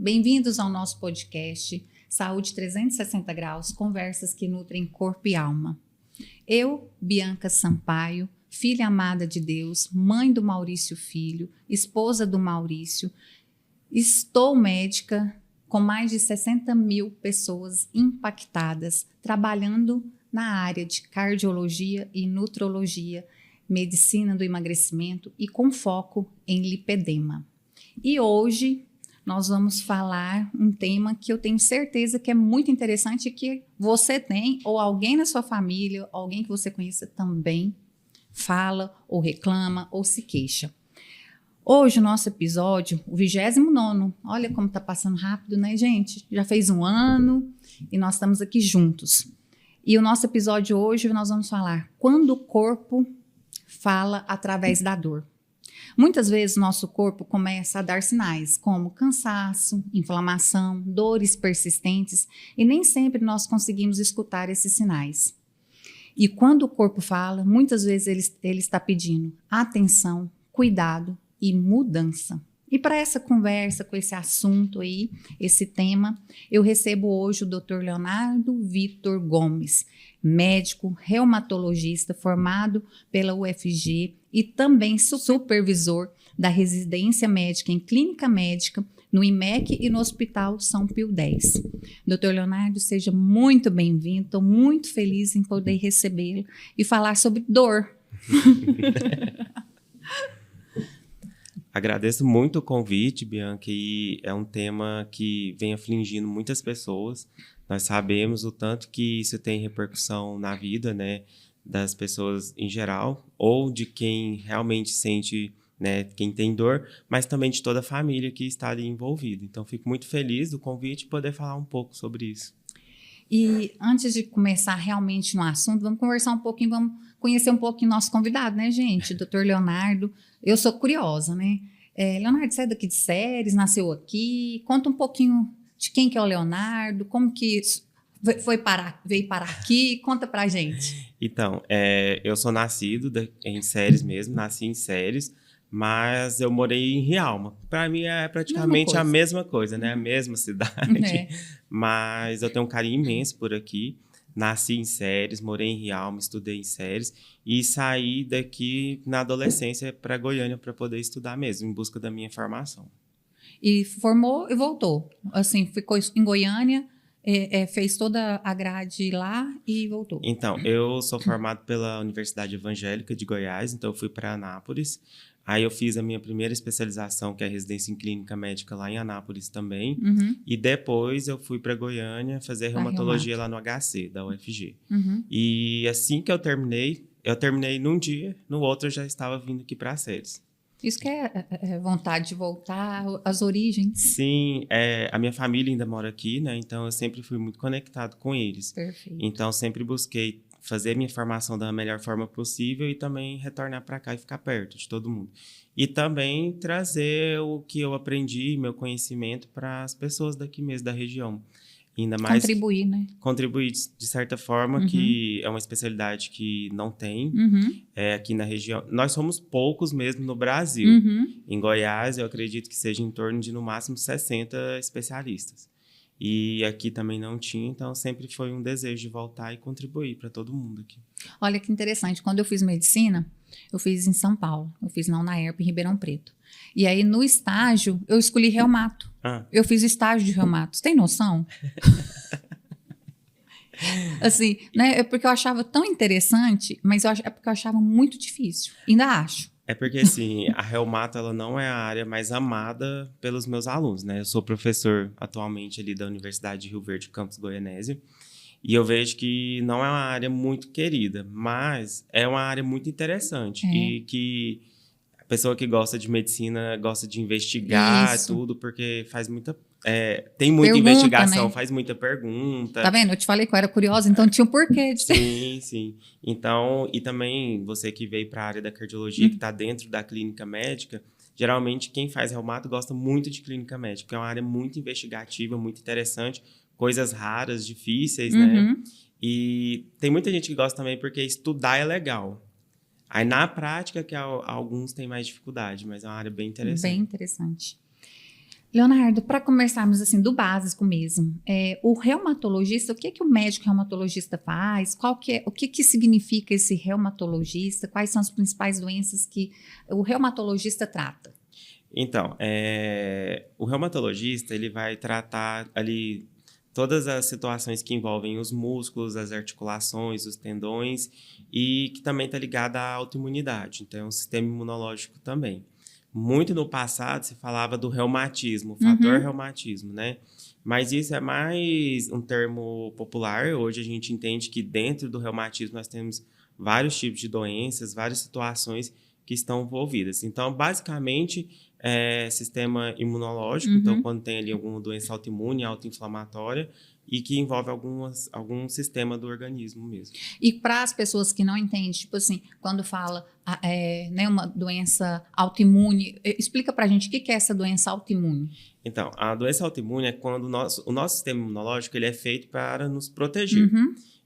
Bem-vindos ao nosso podcast Saúde 360 Graus, conversas que nutrem corpo e alma. Eu, Bianca Sampaio, filha amada de Deus, mãe do Maurício Filho, esposa do Maurício, estou médica com mais de 60 mil pessoas impactadas, trabalhando na área de cardiologia e nutrologia, medicina do emagrecimento e com foco em lipedema. E hoje nós vamos falar um tema que eu tenho certeza que é muito interessante e que você tem, ou alguém na sua família, alguém que você conheça também, fala ou reclama ou se queixa. Hoje o nosso episódio, o 29º, olha como está passando rápido, né, gente? Já fez um ano e nós estamos aqui juntos. E o nosso episódio hoje nós vamos falar quando o corpo fala através da dor. Muitas vezes nosso corpo começa a dar sinais como cansaço, inflamação, dores persistentes e nem sempre nós conseguimos escutar esses sinais. E quando o corpo fala, muitas vezes ele está pedindo atenção, cuidado e mudança. E para essa conversa com esse assunto aí, esse tema, eu recebo hoje o Dr. Leonardo Vitor Gomes, médico reumatologista formado pela UFG e também supervisor da residência médica em clínica médica no IMEC e no Hospital São Pio X. Dr. Leonardo, seja muito bem-vindo, estou muito feliz em poder recebê-lo e falar sobre dor. Agradeço muito o convite, Bianca, e é um tema que vem afligindo muitas pessoas. Nós sabemos o tanto que isso tem repercussão na vida, né, das pessoas em geral, ou de quem realmente sente, né, quem tem dor, mas também de toda a família que está ali envolvida. Então, fico muito feliz do convite e poder falar um pouco sobre isso. E antes de começar realmente no assunto, vamos conversar um pouquinho, vamos conhecer um pouquinho nosso convidado, né, gente? Dr. Leonardo. Eu sou curiosa, né? Leonardo, você é daqui de Ceres, nasceu aqui. Conta um pouquinho de quem que é o Leonardo, como que veio parar aqui. Conta pra gente. Então, eu sou nascido em Ceres mesmo, nasci em Ceres, mas eu morei em Rialma. Para mim é praticamente a mesma coisa, né? A mesma cidade. Mas eu tenho um carinho imenso por aqui. Nasci em Ceres, morei em Rialma, estudei em Ceres e saí daqui na adolescência para Goiânia para poder estudar mesmo, em busca da minha formação. E formou e voltou. Assim, ficou em Goiânia, fez toda a grade lá e voltou. Então, eu sou formado pela Universidade Evangélica de Goiás, então eu fui para Anápolis. Aí eu fiz a minha primeira especialização, que é a residência em clínica médica lá em Anápolis também. Uhum. E depois eu fui para Goiânia fazer reumatologia lá no HC, da UFG. Uhum. E assim que eu terminei num dia, no outro eu já estava vindo aqui para Ceres. Isso que é vontade de voltar às origens. Sim, a minha família ainda mora aqui, né? Então eu sempre fui muito conectado com eles. Perfeito. Então sempre busquei fazer minha formação da melhor forma possível e também retornar para cá e ficar perto de todo mundo. E também trazer o que eu aprendi, meu conhecimento para as pessoas daqui mesmo, da região. Ainda mais contribuir, né? Contribuir de certa forma, que é uma especialidade que não tem aqui na região. Nós somos poucos mesmo no Brasil. Em Goiás, eu acredito que seja em torno de, no máximo, 60 especialistas. E aqui também não tinha, então sempre foi um desejo de voltar e contribuir para todo mundo aqui. Olha que interessante, quando eu fiz medicina, eu fiz em São Paulo, eu fiz na UNAERP em Ribeirão Preto. E aí no estágio, eu escolhi reumato. Eu fiz estágio de reumato, você tem noção? Assim, né, é porque eu achava tão interessante, mas é porque eu achava muito difícil, ainda acho. É porque, assim, a reumato, ela não é a área mais amada pelos meus alunos, né? Eu sou professor atualmente ali da Universidade de Rio Verde, campus Goianésio, e eu vejo que não é uma área muito querida, mas é uma área muito interessante e que a pessoa que gosta de medicina gosta de investigar tudo, porque faz muita... tem muita investigação, né? Faz muita pergunta. Tá vendo? Eu te falei que eu era curiosa, então tinha um porquê de ser. Sim. Então, e também você que veio para a área da cardiologia, que está dentro da clínica médica, geralmente quem faz reumato gosta muito de clínica médica, porque é uma área muito investigativa, muito interessante, coisas raras, difíceis, né? E tem muita gente que gosta também porque estudar é legal. Aí, na prática, que alguns têm mais dificuldade, mas é uma área bem interessante. Bem interessante. Leonardo, para começarmos assim do básico mesmo, o reumatologista, o que que o médico reumatologista faz? O que que significa esse reumatologista? Quais são as principais doenças que o reumatologista trata? Então, o reumatologista, ele vai tratar ali todas as situações que envolvem os músculos, as articulações, os tendões e que também está ligada à autoimunidade. Então, o sistema imunológico também. Muito no passado se falava do reumatismo, o fator reumatismo, né? Mas isso é mais um termo popular. Hoje a gente entende que dentro do reumatismo nós temos vários tipos de doenças, várias situações que estão envolvidas. Então, basicamente, sistema imunológico. Então, quando tem ali alguma doença autoimune, autoinflamatória, e que envolve algum sistema do organismo mesmo. E para as pessoas que não entendem, tipo assim, quando fala né, uma doença autoimune, explica para a gente o que é essa doença autoimune. Então, a doença autoimune é quando o nosso sistema imunológico ele é feito para nos proteger.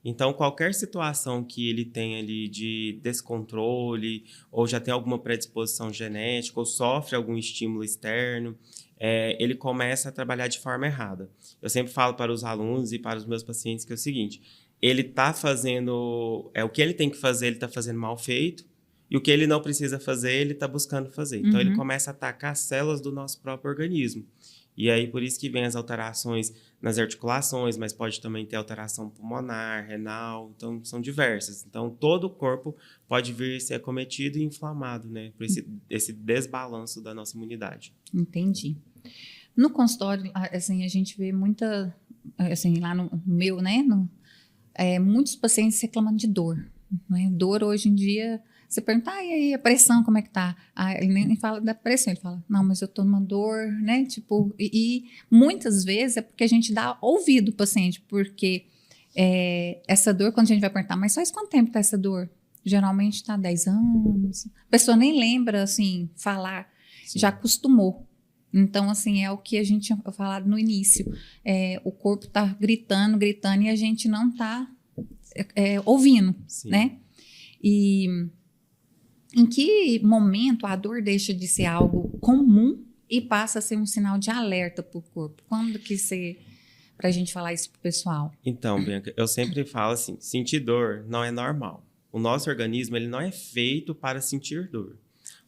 Então, qualquer situação que ele tenha ali de descontrole, ou já tem alguma predisposição genética, ou sofre algum estímulo externo, ele começa a trabalhar de forma errada. Eu sempre falo para os alunos e para os meus pacientes que é o seguinte, ele está fazendo, o que ele tem que fazer, ele está fazendo mal feito, e o que ele não precisa fazer, ele está buscando fazer. Então, ele começa a atacar as células do nosso próprio organismo. E aí, por isso que vem as alterações nas articulações, mas pode também ter alteração pulmonar, renal, então são diversas. Então, todo o corpo pode vir a ser acometido e inflamado, né? Por esse desbalanço da nossa imunidade. Entendi. No consultório, assim, a gente vê muita, assim, lá no meu, né? Muitos pacientes reclamando de dor. Né? Dor hoje em dia... Você pergunta, e aí, a pressão, como é que tá? Ele nem fala da pressão, ele fala, não, mas eu tô numa dor, né? Tipo, e muitas vezes é porque a gente dá ouvido ao paciente, porque essa dor, quando a gente vai perguntar, mas faz quanto tempo tá essa dor? Geralmente tá 10 anos. A pessoa nem lembra, assim, falar, Sim. Já acostumou. Então, assim, é o que a gente tinha falado no início. O corpo tá gritando e a gente não tá ouvindo, Sim. né? E... Em que momento a dor deixa de ser algo comum e passa a ser um sinal de alerta para o corpo? Quando que você... Para a gente falar isso para o pessoal. Então, Bianca, eu sempre falo assim, sentir dor não é normal. O nosso organismo ele não é feito para sentir dor.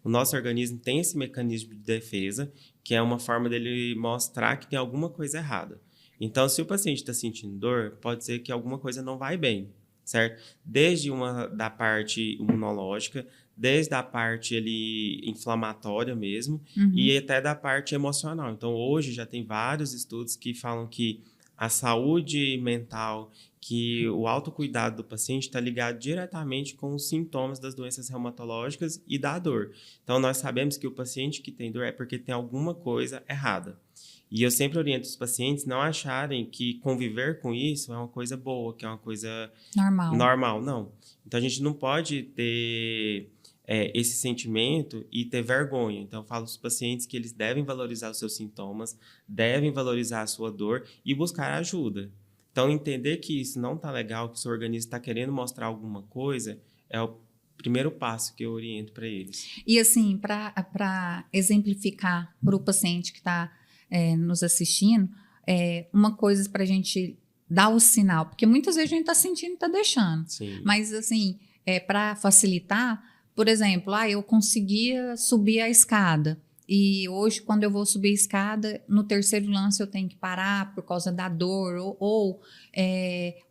O nosso organismo tem esse mecanismo de defesa, que é uma forma dele mostrar que tem alguma coisa errada. Então, se o paciente está sentindo dor, pode ser que alguma coisa não vai bem, certo? Desde da parte imunológica, desde a parte ali inflamatória mesmo e até da parte emocional. Então, hoje já tem vários estudos que falam que a saúde mental, que o autocuidado do paciente está ligado diretamente com os sintomas das doenças reumatológicas e da dor. Então, nós sabemos que o paciente que tem dor é porque tem alguma coisa errada. E eu sempre oriento os pacientes não acharem que conviver com isso é uma coisa boa, que é uma coisa normal. Não. Então, a gente não pode ter esse sentimento e ter vergonha. Então, eu falo para os pacientes que eles devem valorizar os seus sintomas, devem valorizar a sua dor e buscar ajuda. Então, entender que isso não está legal, que o seu organismo está querendo mostrar alguma coisa, é o primeiro passo que eu oriento para eles. E assim, para exemplificar para o paciente que está nos assistindo, uma coisa para a gente dar o sinal, porque muitas vezes a gente está sentindo e está deixando. Sim. Mas assim, para facilitar, por exemplo, eu conseguia subir a escada e hoje quando eu vou subir a escada, no terceiro lance eu tenho que parar por causa da dor ou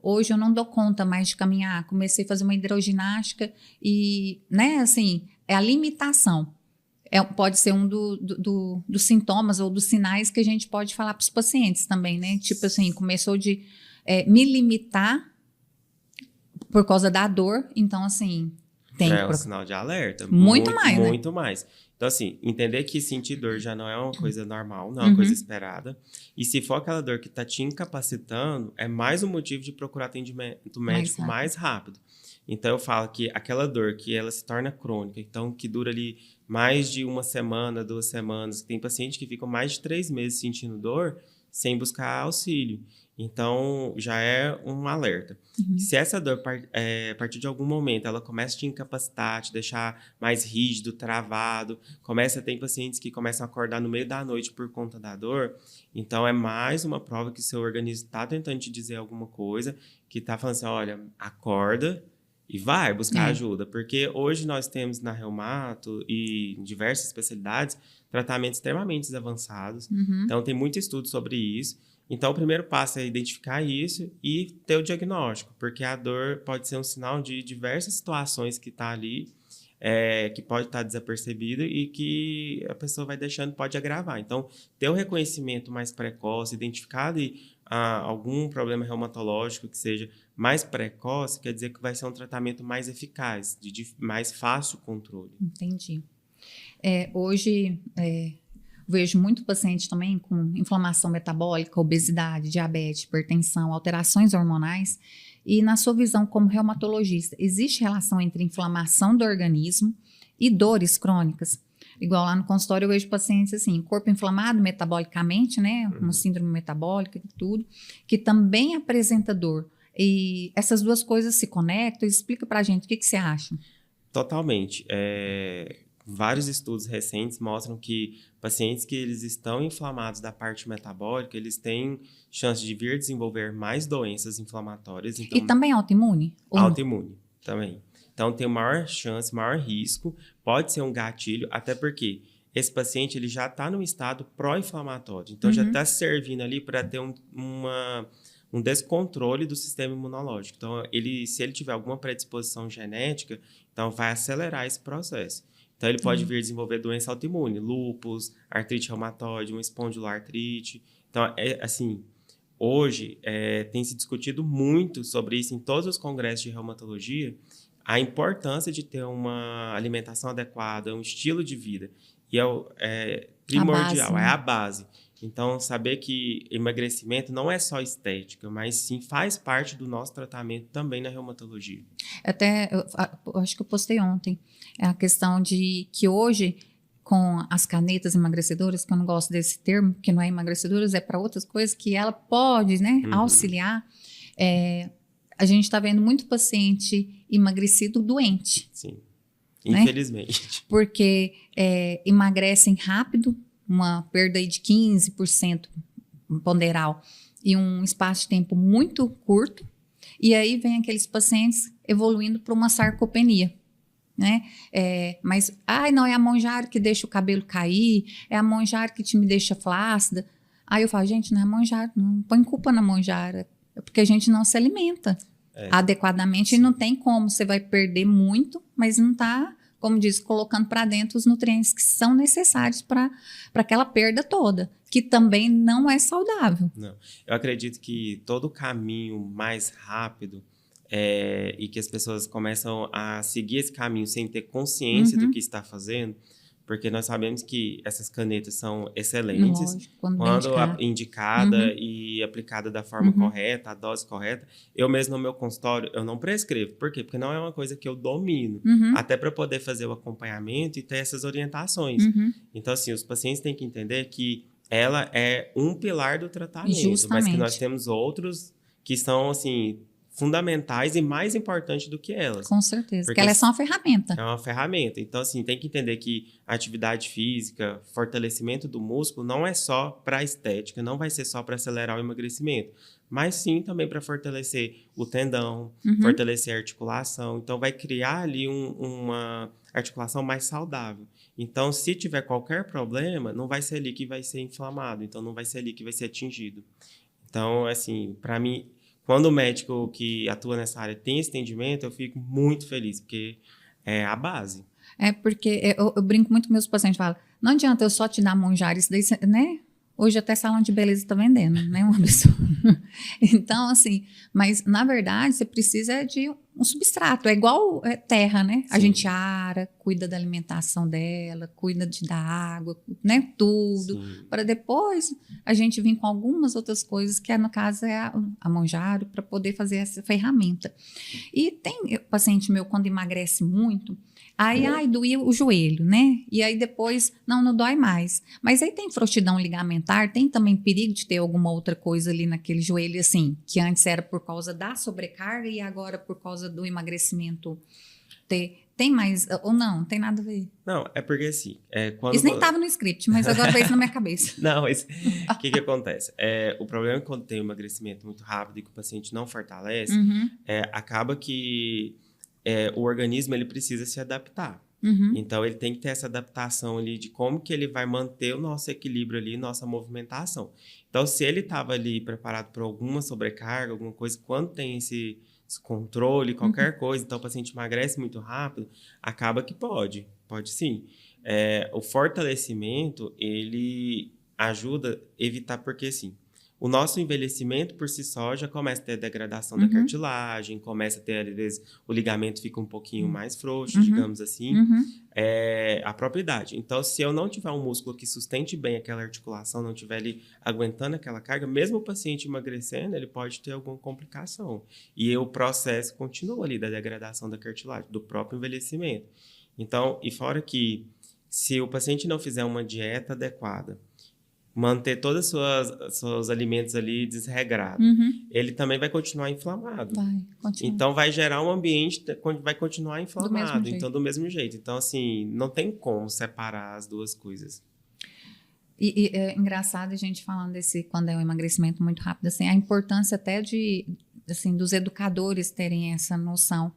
hoje eu não dou conta mais de caminhar, comecei a fazer uma hidroginástica e, né, assim, é a limitação. Pode ser um dos sintomas ou dos sinais que a gente pode falar para os pacientes também, né? Tipo assim, começou de me limitar por causa da dor, então assim... É um sinal de alerta. Muito mais, né? Muito mais. Então, assim, entender que sentir dor já não é uma coisa normal, não é uma coisa esperada. E se for aquela dor que está te incapacitando, é mais um motivo de procurar atendimento médico mais rápido. Então, eu falo que aquela dor que ela se torna crônica, então que dura ali mais de uma semana, 2 semanas, tem paciente que fica mais de 3 meses sentindo dor, sem buscar auxílio. Então, já é um alerta. Se essa dor, a partir de algum momento, ela começa a te incapacitar, te deixar mais rígido, travado, tem pacientes que começam a acordar no meio da noite por conta da dor, então é mais uma prova que o seu organismo está tentando te dizer alguma coisa, que está falando assim, olha, acorda e vai buscar ajuda. Porque hoje nós temos na reumato e em diversas especialidades tratamentos extremamente avançados. Então, tem muito estudo sobre isso. Então, o primeiro passo é identificar isso e ter o diagnóstico, porque a dor pode ser um sinal de diversas situações que está ali, que pode estar desapercebido e que a pessoa vai deixando, pode agravar. Então, ter o reconhecimento mais precoce, identificar ali, algum problema reumatológico que seja mais precoce, quer dizer que vai ser um tratamento mais eficaz, de mais fácil controle. Entendi. Hoje... vejo muito paciente também com inflamação metabólica, obesidade, diabetes, hipertensão, alterações hormonais. E na sua visão como reumatologista, existe relação entre inflamação do organismo e dores crônicas? Igual lá no consultório eu vejo pacientes assim, corpo inflamado metabolicamente, né? Uma síndrome metabólica e tudo, que também apresenta dor. E essas duas coisas se conectam? Explica pra gente, o que você acha? Totalmente. Vários estudos recentes mostram que pacientes que eles estão inflamados da parte metabólica, eles têm chance de vir desenvolver mais doenças inflamatórias. Então, e também autoimune? Autoimune, também. Então, tem maior chance, maior risco, pode ser um gatilho, até porque esse paciente ele já está num estado pró-inflamatório. Então, já está servindo ali para ter um descontrole do sistema imunológico. Então, se ele tiver alguma predisposição genética, então vai acelerar esse processo. Então, ele pode vir desenvolver doença autoimune, lúpus, artrite reumatoide, uma espondiloartrite. Então, assim, hoje tem se discutido muito sobre isso em todos os congressos de reumatologia, a importância de ter uma alimentação adequada, um estilo de vida. E é primordial, base, né? É a base. Então, saber que emagrecimento não é só estética, mas sim faz parte do nosso tratamento também na reumatologia. Eu acho que eu postei ontem, a questão de que hoje, com as canetas emagrecedoras, que eu não gosto desse termo, que não é emagrecedoras, é para outras coisas, que ela pode, né, auxiliar. A gente está vendo muito paciente emagrecido doente. Sim, infelizmente. Né? Porque emagrecem rápido, uma perda aí de 15% ponderal e um espaço de tempo muito curto, e aí vem aqueles pacientes evoluindo para uma sarcopenia, né? Mas, não, é a Mounjaro que deixa o cabelo cair, é a Mounjaro que me deixa flácida. Aí eu falo, gente, não é a Mounjaro, não põe culpa na Mounjaro, é porque a gente não se alimenta adequadamente. Sim. E não tem como, você vai perder muito, mas não está, como diz, colocando para dentro os nutrientes que são necessários para aquela perda toda, que também não é saudável. Não. Eu acredito que todo caminho mais rápido e que as pessoas começam a seguir esse caminho sem ter consciência do que está fazendo, porque nós sabemos que essas canetas são excelentes. Lógico, quando indicada e aplicada da forma correta, a dose correta. Eu mesmo no meu consultório, eu não prescrevo. Por quê? Porque não é uma coisa que eu domino. Até para poder fazer o acompanhamento e ter essas orientações. Então, assim, os pacientes têm que entender que ela é um pilar do tratamento. Justamente. Mas que nós temos outros que são, assim, fundamentais e mais importantes do que elas. Com certeza, porque ela é só uma ferramenta. É uma ferramenta. Então, assim, tem que entender que a atividade física, fortalecimento do músculo, não é só para estética, não vai ser só para acelerar o emagrecimento, mas sim também para fortalecer o tendão, fortalecer a articulação. Então, vai criar ali uma articulação mais saudável. Então, se tiver qualquer problema, não vai ser ali que vai ser inflamado, então não vai ser ali que vai ser atingido. Então, assim, para mim, quando o médico que atua nessa área tem esse entendimento, eu fico muito feliz, porque é a base. Porque eu brinco muito com meus pacientes, falo, não adianta eu só te dar Mounjaro, isso daí, né? Hoje até salão de beleza está vendendo, né? Uma pessoa. Então, assim, mas na verdade você precisa de um substrato, é igual terra, né? Sim. A gente ara, cuida da alimentação dela, cuida da água, né? Tudo, para depois a gente vir com algumas outras coisas, que no caso é a Mounjaro, para poder fazer essa ferramenta. E tem paciente meu, quando emagrece muito, Aí, ai, doía o joelho, né? E aí depois, não dói mais. Mas aí tem frouxidão ligamentar, tem também perigo de ter alguma outra coisa ali naquele joelho, assim, que antes era por causa da sobrecarga e agora por causa do emagrecimento. Tem mais, ou não tem nada a ver? Não, é porque assim, quando... Isso nem estava no script, mas agora veio isso na minha cabeça. Não, mas o que acontece? O problema é que quando tem um emagrecimento muito rápido e que o paciente não fortalece, acaba que o organismo ele precisa se adaptar. Então, ele tem que ter essa adaptação ali de como que ele vai manter o nosso equilíbrio ali, nossa movimentação. Então, se ele estava ali preparado para alguma sobrecarga, alguma coisa, quando tem esse controle, qualquer coisa, então o paciente emagrece muito rápido, acaba que pode sim. O fortalecimento, ele ajuda a evitar, porque assim, o nosso envelhecimento por si só já começa a ter a degradação da cartilagem, começa a ter, às vezes, o ligamento fica um pouquinho mais frouxo, digamos assim, a própria idade. Então, se eu não tiver um músculo que sustente bem aquela articulação, não tiver ali aguentando aquela carga, mesmo o paciente emagrecendo, ele pode ter alguma complicação. E o processo continua ali da degradação da cartilagem, do próprio envelhecimento. Então, e fora que, se o paciente não fizer uma dieta adequada, manter todos os seus alimentos ali desregrados, ele também vai continuar inflamado. Então, vai gerar um ambiente que vai continuar inflamado. Então, do mesmo jeito. Então, assim, não tem como separar as duas coisas. E é engraçado a gente falando desse, quando é um emagrecimento muito rápido, assim, a importância até dos educadores terem essa noção,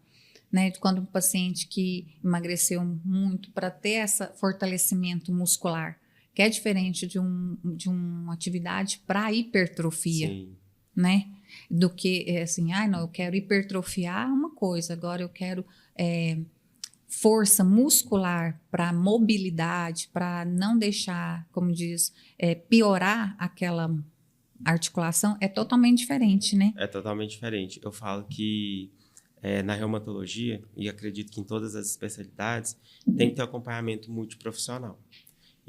né, de quando um paciente que emagreceu muito para ter esse fortalecimento muscular, que é diferente de uma atividade para hipertrofia, né? Do que, assim, não, eu quero hipertrofiar uma coisa, agora eu quero força muscular para mobilidade, para não deixar, como diz, piorar aquela articulação, é totalmente diferente, né? É totalmente diferente. Eu falo que na reumatologia, e acredito que em todas as especialidades, tem que ter acompanhamento multiprofissional.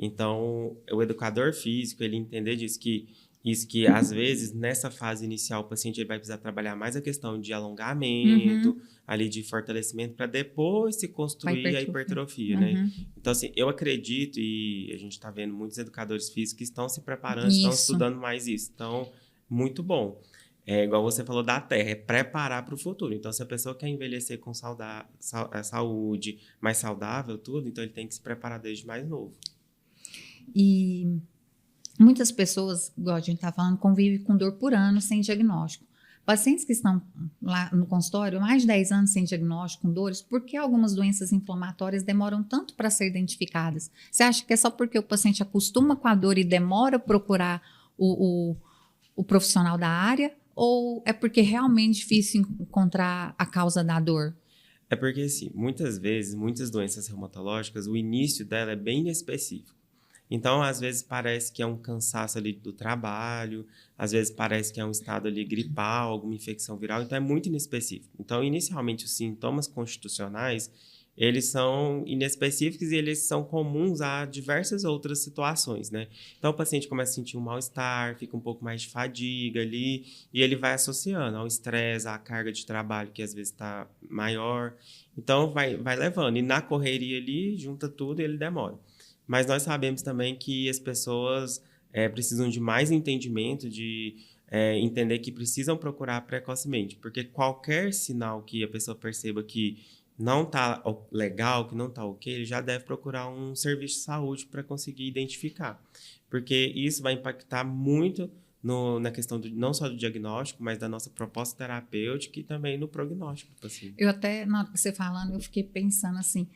Então, o educador físico, ele entender disso, que às vezes, nessa fase inicial, o paciente ele vai precisar trabalhar mais a questão de alongamento, ali de fortalecimento, para depois se construir a hipertrofia, né? Então, assim, eu acredito, e a gente está vendo muitos educadores físicos que estão se preparando, estão estudando mais isso. Então, muito bom. Igual você falou da terra, é preparar para o futuro. Então, se a pessoa quer envelhecer com saúde, mais saudável, tudo, então ele tem que se preparar desde mais novo. E muitas pessoas, igual a gente está falando, convivem com dor por ano sem diagnóstico. Pacientes que estão lá no consultório mais de 10 anos sem diagnóstico, com dores, por que algumas doenças inflamatórias demoram tanto para ser identificadas? Você acha que é só porque o paciente acostuma com a dor e demora a procurar o profissional da área? Ou é porque é realmente difícil encontrar a causa da dor? É porque, assim, muitas vezes, muitas doenças reumatológicas, o início dela é bem inespecífico. Então, às vezes, parece que é um cansaço ali do trabalho, às vezes parece que é um estado ali gripal, alguma infecção viral, então é muito inespecífico. Então, inicialmente, os sintomas constitucionais, eles são inespecíficos e eles são comuns a diversas outras situações, né? Então, o paciente começa a sentir um mal-estar, fica um pouco mais de fadiga ali, e ele vai associando ao estresse, à carga de trabalho, que às vezes está maior. Então, vai levando. E na correria ali, junta tudo e ele demora. Mas nós sabemos também que as pessoas precisam de mais entendimento, de entender que precisam procurar precocemente, porque qualquer sinal que a pessoa perceba que não está legal, que não está ok, ele já deve procurar um serviço de saúde para conseguir identificar, porque isso vai impactar muito na questão não só do diagnóstico, mas da nossa proposta terapêutica e também no prognóstico. Assim. Eu até, na hora que você falando, eu fiquei pensando assim,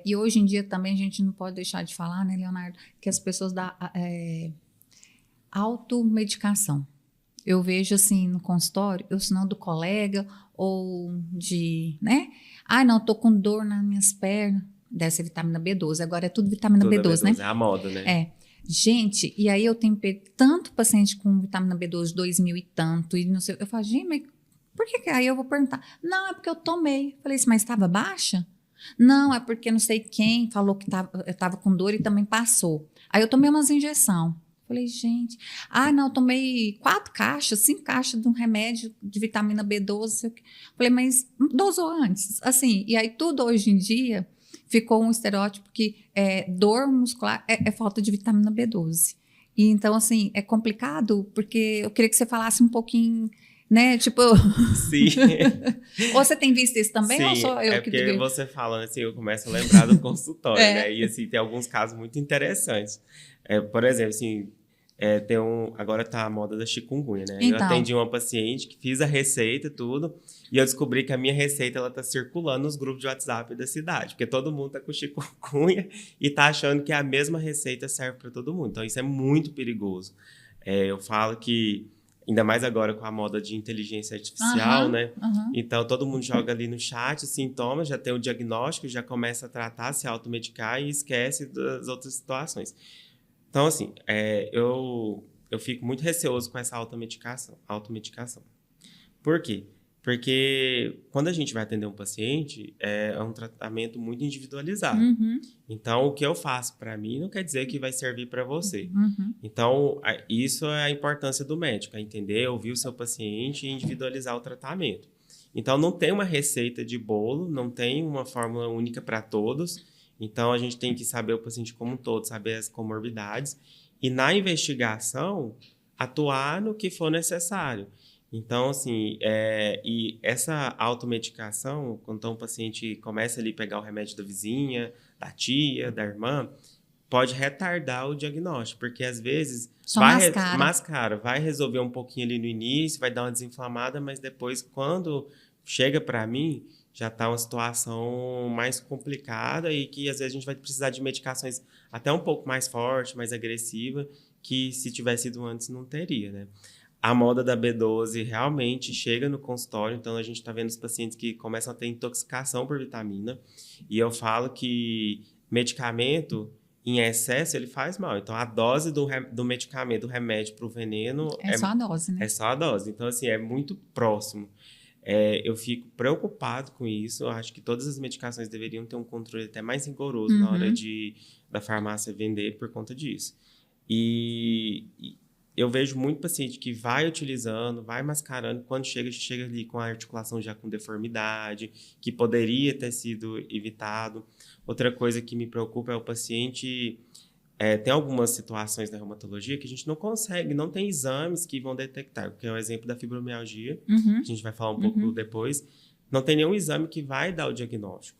e hoje em dia também a gente não pode deixar de falar, né, Leonardo, que as pessoas dão automedicação. Eu vejo assim no consultório, se não do colega ou de, né? Não, tô com dor nas minhas pernas, deve ser vitamina B12, agora é tudo vitamina B12, né? É a moda, né? Gente, e aí eu tenho tanto paciente com vitamina B12 2000 e tanto, e não sei, eu falo, gente, mas por que? Aí eu vou perguntar, não, é porque eu tomei. Falei assim, mas estava baixa? Não, é porque não sei quem falou que eu estava com dor e também passou. Aí eu tomei umas injeções. Falei, gente, não, eu tomei 5 caixas de um remédio de vitamina B12. Falei, mas dosou antes. Assim, e aí tudo hoje em dia ficou um estereótipo que dor muscular é falta de vitamina B12. E então, assim, é complicado, porque eu queria que você falasse um pouquinho, né? Tipo. Sim. Ou você tem visto isso também, Sim, ou só eu que. porque você falando assim, eu começo a lembrar do consultório, né? E assim, tem alguns casos muito interessantes. Por exemplo, assim, agora tá a moda da chikungunya, né? Eu Então. atendi uma paciente que fiz a receita e tudo, e eu descobri que a minha receita, ela tá circulando nos grupos de WhatsApp da cidade, porque todo mundo tá com chikungunya e tá achando que a mesma receita serve para todo mundo. Então, isso é muito perigoso. Eu falo que ainda mais agora com a moda de inteligência artificial, né? Então, todo mundo joga ali no chat os sintomas, já tem o diagnóstico, já começa a tratar, se automedicar e esquece das outras situações. Então, assim, eu fico muito receoso com essa automedicação. Por quê? Porque quando a gente vai atender um paciente, é um tratamento muito individualizado. Então, o que eu faço para mim não quer dizer que vai servir para você. Então, isso é a importância do médico, é entender, ouvir o seu paciente e individualizar o tratamento. Então, não tem uma receita de bolo, não tem uma fórmula única para todos. Então, a gente tem que saber o paciente como um todo, saber as comorbidades. E na investigação, atuar no que for necessário. Então, assim, e essa automedicação, quando um paciente começa ali a pegar o remédio da vizinha, da tia, da irmã, pode retardar o diagnóstico, porque às vezes mascara, vai resolver um pouquinho ali no início, vai dar uma desinflamada, mas depois, quando chega para mim, já está uma situação mais complicada e que às vezes a gente vai precisar de medicações até um pouco mais forte, mais agressiva, que se tivesse ido antes não teria, né? A moda da B12 realmente chega no consultório, então a gente está vendo os pacientes que começam a ter intoxicação por vitamina, e eu falo que medicamento em excesso ele faz mal. Então a dose do medicamento, do remédio para o veneno só a dose, né? É só a dose. Então, assim, é muito próximo. Eu fico preocupado com isso. Eu acho que todas as medicações deveriam ter um controle até mais rigoroso na hora da farmácia vender por conta disso. E eu vejo muito paciente que vai utilizando, vai mascarando, quando chega ali com a articulação já com deformidade, que poderia ter sido evitado. Outra coisa que me preocupa é o paciente... tem algumas situações na reumatologia que a gente não consegue, não tem exames que vão detectar, porque é o exemplo da fibromialgia, que a gente vai falar um pouco depois, não tem nenhum exame que vai dar o diagnóstico.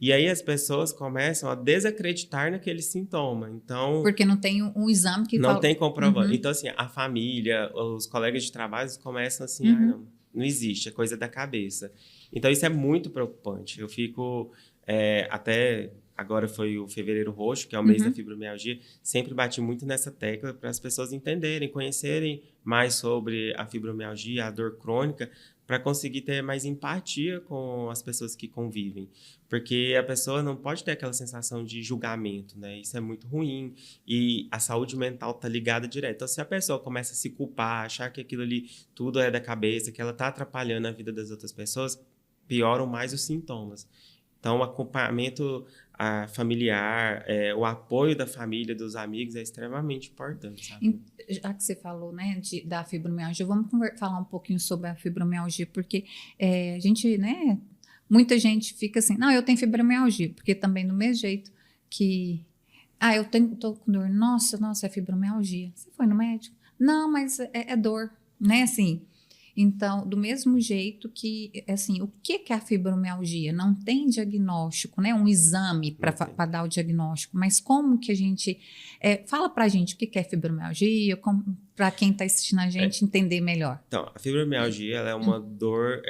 E aí as pessoas começam a desacreditar naquele sintoma. Então, porque não tem um exame que não tem comprovante. Então, assim, a família, os colegas de trabalho começam assim, não existe, é coisa da cabeça. Então, isso é muito preocupante. Eu fico, até agora foi o Fevereiro Roxo, que é o mês da fibromialgia, sempre bati muito nessa tecla para as pessoas entenderem, conhecerem mais sobre a fibromialgia, a dor crônica, para conseguir ter mais empatia com as pessoas que convivem. Porque a pessoa não pode ter aquela sensação de julgamento, né? Isso é muito ruim. E a saúde mental está ligada direto. Então, se a pessoa começa a se culpar, achar que aquilo ali tudo é da cabeça, que ela está atrapalhando a vida das outras pessoas, pioram mais os sintomas. Então, o acompanhamento familiar, o apoio da família, dos amigos é extremamente importante, sabe? Já que você falou, né, da fibromialgia, vamos falar um pouquinho sobre a fibromialgia, porque a gente, né, muita gente fica assim, não, eu tenho fibromialgia, porque também do mesmo jeito que, eu tô com dor, nossa, é fibromialgia. Você foi no médico? Não, mas é dor, né, assim... Então, do mesmo jeito que, assim, o que é a fibromialgia? Não tem diagnóstico, né? Um exame para dar o diagnóstico, mas como que a gente... fala pra gente o que é fibromialgia, para quem está assistindo a gente entender melhor. Então, a fibromialgia ela é uma dor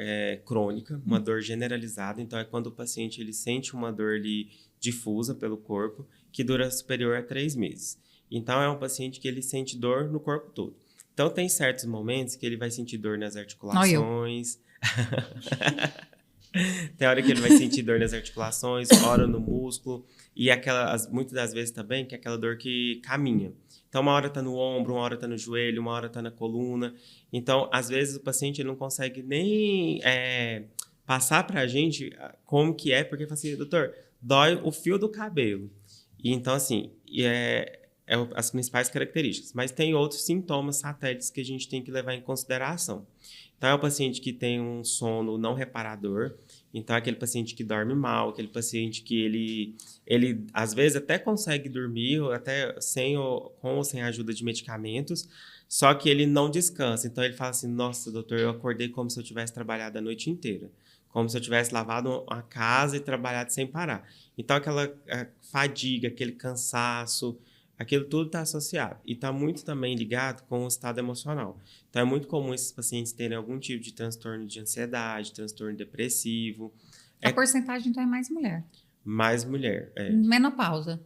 crônica, uma dor generalizada. Então, é quando o paciente ele sente uma dor ali, difusa pelo corpo, que dura superior a 3 meses. Então, é um paciente que ele sente dor no corpo todo. Então, tem certos momentos que ele vai sentir dor nas articulações. Tem hora que ele vai sentir dor nas articulações, hora no músculo. E muitas das vezes também que é aquela dor que caminha. Então, uma hora está no ombro, uma hora está no joelho, uma hora está na coluna. Então, às vezes, o paciente ele não consegue nem passar para a gente como que é, porque fala assim, doutor, dói o fio do cabelo. E então, assim, as principais características, mas tem outros sintomas satélites que a gente tem que levar em consideração. Então, é o paciente que tem um sono não reparador, Então, aquele paciente que dorme mal, aquele paciente que ele às vezes até consegue dormir, ou até com ou sem a ajuda de medicamentos, só que ele não descansa. Então, ele fala assim, nossa, doutor, eu acordei como se eu tivesse trabalhado a noite inteira. Como se eu tivesse lavado a casa e trabalhado sem parar. Então, aquela fadiga, aquele cansaço, aquilo tudo está associado. E está muito também ligado com o estado emocional. Então, é muito comum esses pacientes terem algum tipo de transtorno de ansiedade, transtorno depressivo. A porcentagem, então, é mais mulher. Mais mulher, Menopausa.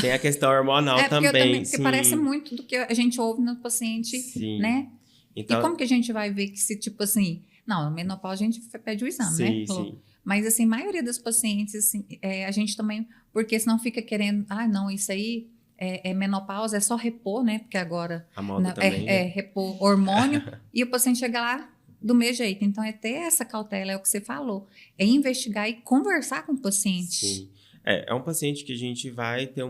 Tem a questão hormonal também. Porque parece muito do que a gente ouve no paciente, sim. né? Então, e como que a gente vai ver que se, tipo assim... Não, menopausa a gente pede o exame, sim, né? Sim. Mas, assim, a maioria das pacientes, assim, a gente também... Porque senão fica querendo... não, isso aí é menopausa, é só repor, né? Porque agora... A moda também, né? repor hormônio. E o paciente chega lá do mesmo jeito. Então, é ter essa cautela, é o que você falou. É investigar e conversar com o paciente. Sim. É um paciente que a gente vai ter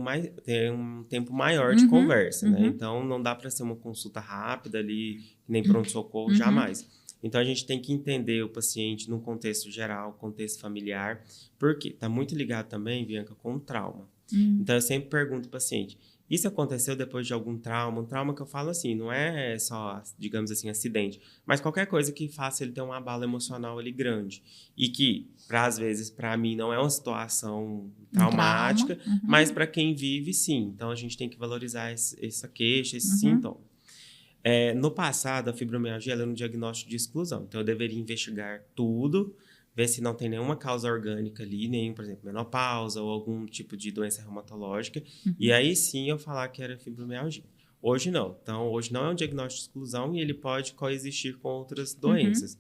um tempo maior de conversa, né? Então, não dá para ser uma consulta rápida ali, nem pronto-socorro, jamais. Então, a gente tem que entender o paciente num contexto geral, contexto familiar, porque está muito ligado também, Bianca, com o trauma. Então, eu sempre pergunto ao paciente, isso aconteceu depois de algum trauma? Um trauma que eu falo assim, não é só, digamos assim, acidente, mas qualquer coisa que faça ele ter um abalo emocional ali grande. E que, às vezes, para mim, não é uma situação traumática, mas para quem vive, sim. Então, a gente tem que valorizar essa queixa, esse sintoma. No passado, a fibromialgia era um diagnóstico de exclusão. Então, eu deveria investigar tudo, ver se não tem nenhuma causa orgânica ali, nenhum, por exemplo, menopausa ou algum tipo de doença reumatológica. E aí, sim, eu falar que era fibromialgia. Hoje, não. Então, hoje não é um diagnóstico de exclusão e ele pode coexistir com outras doenças.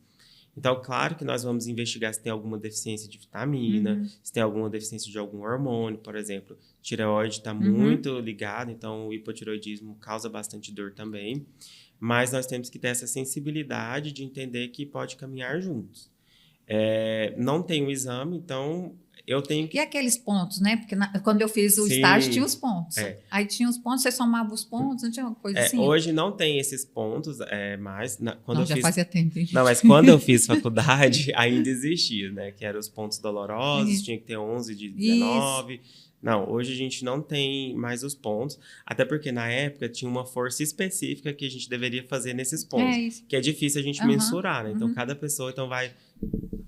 Então, claro que nós vamos investigar se tem alguma deficiência de vitamina, se tem alguma deficiência de algum hormônio, por exemplo. Tireoide está muito ligado, então o hipotireoidismo causa bastante dor também. Mas nós temos que ter essa sensibilidade de entender que pode caminhar juntos. Não tem o exame, então eu tenho que... E aqueles pontos, né? Porque quando eu fiz o estágio, tinha os pontos. Aí tinha os pontos, você somava os pontos, não tinha uma coisa assim? Hoje não tem esses pontos, mas... Quando já fazia tempo, hein? Não, mas quando eu fiz faculdade, ainda existia, né? Que eram os pontos dolorosos, tinha que ter 11 de 19... Isso. Não, hoje a gente não tem mais os pontos, até porque na época tinha uma força específica que a gente deveria fazer nesses pontos, que é difícil a gente mensurar, né? Então, cada pessoa vai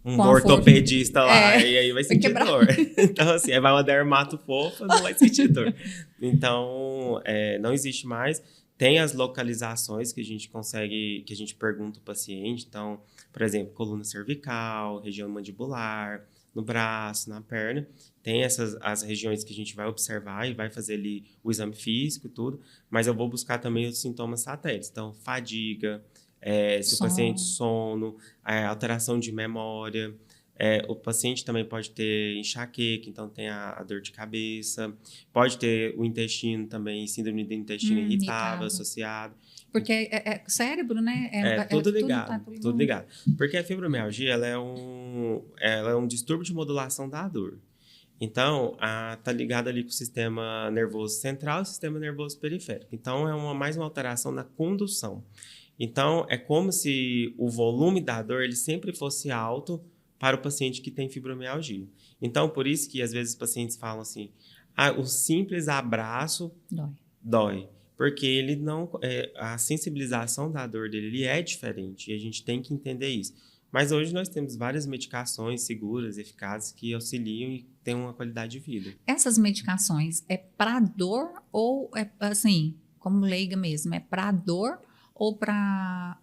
um ortopedista lá, e aí vai sentir dor. Então, assim, vai uma dermato fofa, não vai sentir dor. Então, não existe mais. Tem as localizações que a gente consegue, que a gente pergunta ao paciente. Então, por exemplo, coluna cervical, região mandibular, no braço, na perna. Tem as regiões que a gente vai observar e vai fazer ali o exame físico e tudo, mas eu vou buscar também os sintomas satélites. Então, fadiga, se o paciente sono, alteração de memória. O paciente também pode ter enxaqueca, então tem a dor de cabeça. Pode ter o intestino também, síndrome do intestino irritável associado. Porque é cérebro, né? Tudo ligado, tudo ligado. Porque a fibromialgia, ela é um distúrbio de modulação da dor. Então, tá ligado ali com o sistema nervoso central e o sistema nervoso periférico. Então, mais uma alteração na condução. Então, é como se o volume da dor ele sempre fosse alto para o paciente que tem fibromialgia. Então, por isso que às vezes os pacientes falam assim, o simples abraço dói. Porque ele não, a sensibilização da dor dele ele é diferente e a gente tem que entender isso. Mas hoje nós temos várias medicações seguras, eficazes, que auxiliam e têm uma qualidade de vida. Essas medicações é para dor ou é assim, como leiga mesmo, é para dor ou para...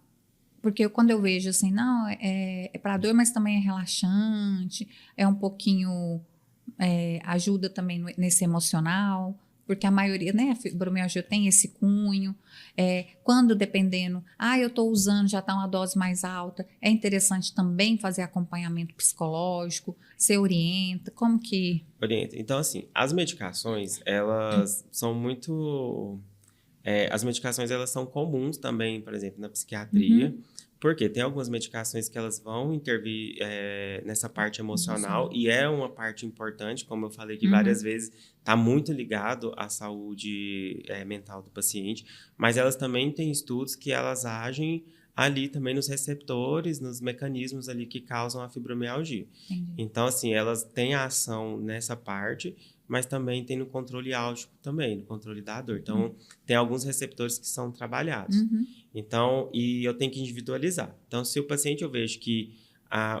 Porque quando eu vejo assim, não, é para dor, mas também é relaxante, é um pouquinho, ajuda também nesse emocional, porque a maioria, né, a fibromialgia tem esse cunho. Quando dependendo, eu estou usando, já está uma dose mais alta, é interessante também fazer acompanhamento psicológico, você orienta, como que... Orienta. Então, assim, as medicações, elas são muito... as medicações, elas são comuns também, por exemplo, na psiquiatria, porque tem algumas medicações que elas vão intervir nessa parte emocional e é uma parte importante, como eu falei aqui várias vezes, está muito ligado à saúde mental do paciente, mas elas também têm estudos que elas agem ali também nos receptores, nos mecanismos ali que causam a fibromialgia. Entendi. Então, assim, elas têm a ação nessa parte, mas também tem no controle álgico também, no controle da dor. Então, tem alguns receptores que são trabalhados. Então, e eu tenho que individualizar. Então, se o paciente eu vejo que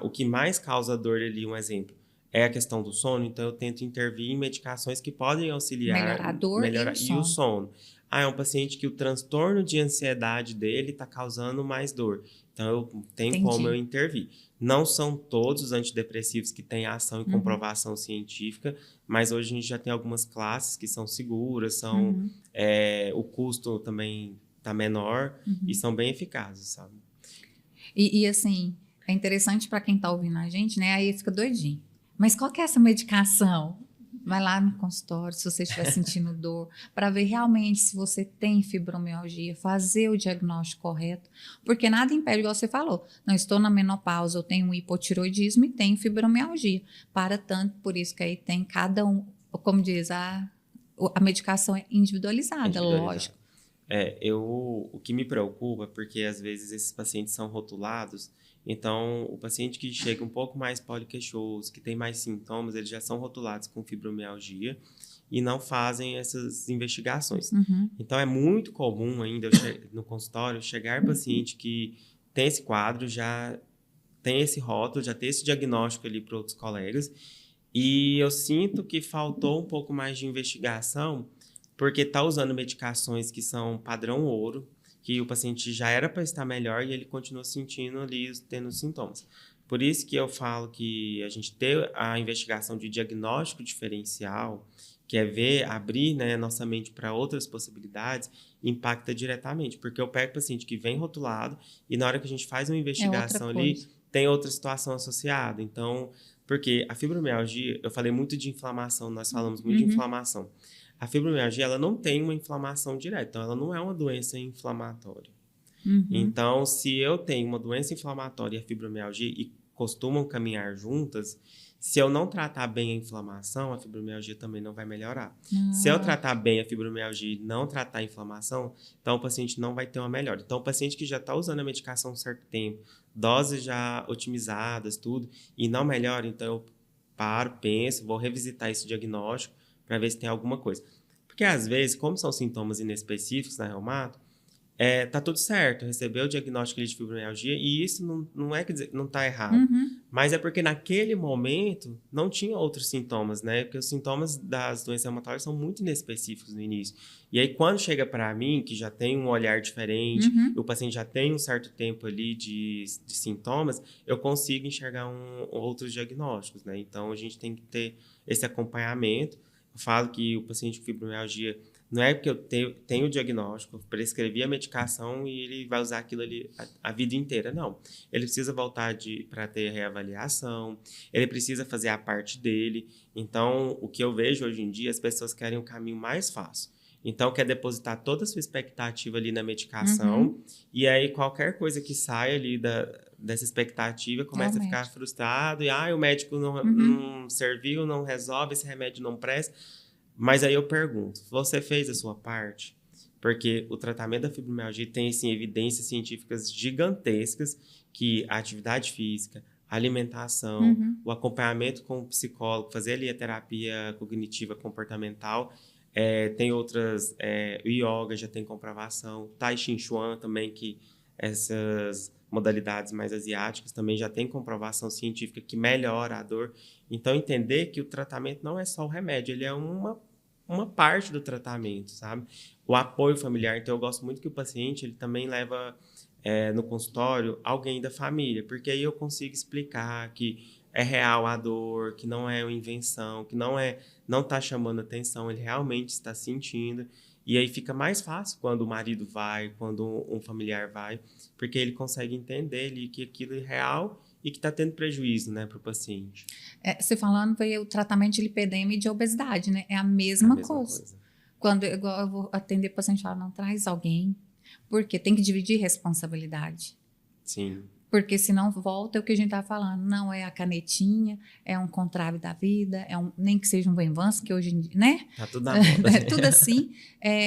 o que mais causa dor ali, um exemplo, é a questão do sono, então eu tento intervir em medicações que podem auxiliar... Melhorar a dor e o sono. É um paciente que o transtorno de ansiedade dele está causando mais dor. Então, eu tenho como eu intervir. Não são todos os antidepressivos que têm ação e comprovação científica, mas hoje a gente já tem algumas classes que são seguras, o custo também está menor e são bem eficazes, sabe? E assim, é interessante para quem está ouvindo a gente, né? Aí fica doidinho. Mas qual que é essa medicação? Vai lá no consultório, se você estiver sentindo dor, para ver realmente se você tem fibromialgia, fazer o diagnóstico correto, porque nada impede, igual você falou, não estou na menopausa, eu tenho um hipotiroidismo e tenho fibromialgia. Para tanto, por isso que aí tem cada um, como diz, a medicação é individualizada, lógico. O que me preocupa, porque às vezes esses pacientes são rotulados. Então, o paciente que chega um pouco mais poliqueixoso, que tem mais sintomas, eles já são rotulados com fibromialgia e não fazem essas investigações. Então, é muito comum ainda no consultório chegar paciente que tem esse quadro, já tem esse rótulo, já tem esse diagnóstico ali para outros colegas, e eu sinto que faltou um pouco mais de investigação, porque está usando medicações que são padrão ouro, que o paciente já era para estar melhor e ele continua sentindo ali, tendo sintomas. Por isso que eu falo que a gente ter a investigação de diagnóstico diferencial, que é abrir, né, nossa mente para outras possibilidades, impacta diretamente. Porque eu pego paciente que vem rotulado e na hora que a gente faz uma investigação ali, tem outra situação associada. Então, porque a fibromialgia, eu falei muito de inflamação, nós falamos muito de inflamação. A fibromialgia, ela não tem uma inflamação direta, então ela não é uma doença inflamatória. Então, se eu tenho uma doença inflamatória e a fibromialgia e costumam caminhar juntas, se eu não tratar bem a inflamação, a fibromialgia também não vai melhorar. Se eu tratar bem a fibromialgia e não tratar a inflamação, então o paciente não vai ter uma melhora. Então, o paciente que já está usando a medicação um certo tempo, doses já otimizadas, tudo, e não melhora, então eu paro, penso, vou revisitar esse diagnóstico, para ver se tem alguma coisa. Porque, às vezes, como são sintomas inespecíficos na reumato, tá tudo certo, recebeu o diagnóstico de fibromialgia e isso não é que dizer, não está errado. Mas é porque naquele momento não tinha outros sintomas, né? Porque os sintomas das doenças reumatóides são muito inespecíficos no início. E aí, quando chega para mim, que já tem um olhar diferente, o paciente já tem um certo tempo ali de sintomas, eu consigo enxergar outros diagnósticos, né? Então, a gente tem que ter esse acompanhamento. Eu falo que o paciente com fibromialgia não é porque eu tenho o diagnóstico, eu prescrevi a medicação e ele vai usar aquilo ali a vida inteira. Não. Ele precisa voltar para ter reavaliação, ele precisa fazer a parte dele. Então, o que eu vejo hoje em dia, as pessoas querem um caminho mais fácil. Então, quer depositar toda a sua expectativa ali na medicação e aí qualquer coisa que saia ali dessa expectativa começa a ficar frustrado e o médico não serviu, não resolve, esse remédio não presta. Mas aí eu pergunto, você fez a sua parte? Porque o tratamento da fibromialgia tem, assim, evidências científicas gigantescas que a atividade física, a alimentação, o acompanhamento com o psicólogo, fazer ali a terapia cognitiva comportamental, tem outras, o yoga já tem comprovação, Tai Chi Chuan também, que essas modalidades mais asiáticas também já tem comprovação científica que melhora a dor. Então, entender que o tratamento não é só o remédio, ele é uma parte do tratamento, sabe? O apoio familiar. Então, eu gosto muito que o paciente ele também leva no consultório alguém da família, porque aí eu consigo explicar que é real a dor, que não é uma invenção, que não está chamando atenção, ele realmente está sentindo. E aí fica mais fácil quando o marido vai, quando um familiar vai, porque ele consegue entender ali que aquilo é real e que está tendo prejuízo, né, para o paciente. Você falando, veio o tratamento de lipedema e de obesidade, né? É a mesma coisa. Quando eu vou atender paciente, fala, não, traz alguém, porque tem que dividir responsabilidade. Sim. Porque senão volta o que a gente está falando, não é a canetinha, é um contrave da vida, nem que seja um Venvance, que hoje em dia, né? Tá tudo na moda. É tudo assim,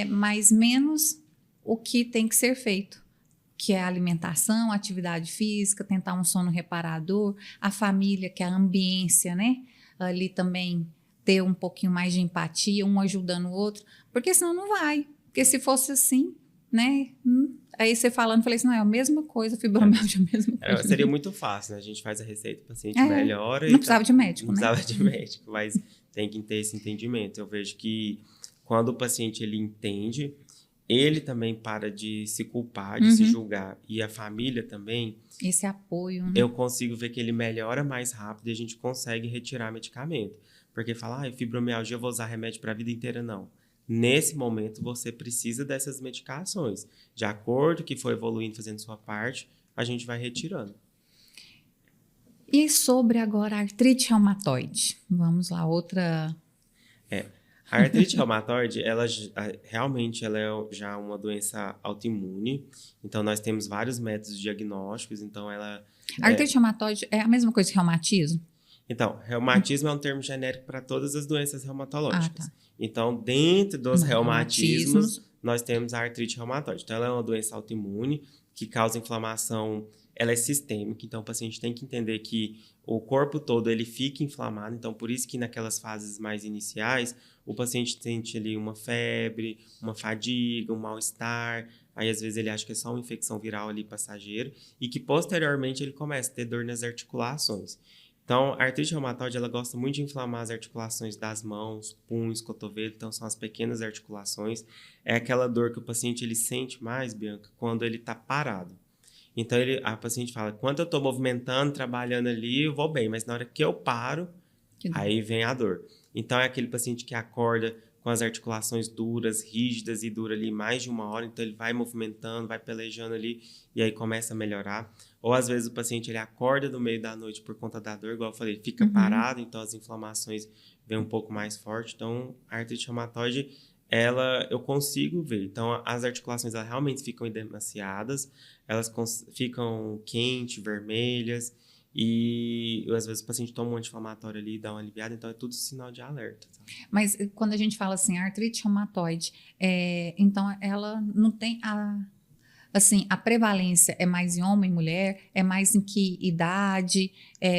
mas menos o que tem que ser feito, que é a alimentação, a atividade física, tentar um sono reparador, a família, que é a ambiência, né? Ali também ter um pouquinho mais de empatia, um ajudando o outro, porque senão não vai. Porque se fosse assim, né? Aí você falando, falei assim, não, é a mesma coisa, fibromialgia é a mesma coisa. Seria muito fácil, né? A gente faz a receita, o paciente melhora. Não precisava de médico, não né? Não precisava de médico, mas tem que ter esse entendimento. Eu vejo que quando o paciente ele entende, ele também para de se culpar, de se julgar, e a família também. Esse apoio, né? Eu consigo ver que ele melhora mais rápido e a gente consegue retirar medicamento. Porque fala, fibromialgia, eu vou usar remédio para a vida inteira, não. Nesse momento, você precisa dessas medicações. De acordo com o que for evoluindo, fazendo sua parte, a gente vai retirando. E sobre agora a artrite reumatoide? Vamos lá, outra... A artrite reumatoide, realmente ela é já uma doença autoimune. Então, nós temos vários métodos diagnósticos. Então, ela... A artrite reumatoide é a mesma coisa que reumatismo? Então, reumatismo é um termo genérico para todas as doenças reumatológicas. Tá. Então, dentro dos reumatismos, nós temos a artrite reumatoide. Então, ela é uma doença autoimune que causa inflamação, ela é sistêmica. Então, o paciente tem que entender que o corpo todo ele fica inflamado. Então, por isso que naquelas fases mais iniciais, o paciente sente ali uma febre, uma fadiga, um mal-estar. Aí, às vezes, ele acha que é só uma infecção viral ali passageira e que, posteriormente, ele começa a ter dor nas articulações. Então, a artrite reumatoide, ela gosta muito de inflamar as articulações das mãos, punhos, cotovelo. Então, são as pequenas articulações. É aquela dor que o paciente ele sente mais, Bianca, quando ele está parado. Então, a paciente fala, quando eu estou movimentando, trabalhando ali, eu vou bem. Mas na hora que eu paro, aí vem a dor. Então, é aquele paciente que acorda com as articulações duras, rígidas e dura ali mais de 1 hora. Então, ele vai movimentando, vai pelejando ali e aí começa a melhorar. Ou, às vezes, o paciente ele acorda no meio da noite por conta da dor, igual eu falei, fica parado, então as inflamações vêm um pouco mais forte. Então, a artrite reumatoide, eu consigo ver. Então, as articulações elas realmente ficam edemaciadas, elas ficam quentes, vermelhas, e às vezes o paciente toma um anti-inflamatório ali e dá uma aliviada, então é tudo sinal de alerta. Sabe? Mas quando a gente fala assim, artrite reumatoide, então ela não tem a prevalência é mais em homem e mulher? É mais em que idade?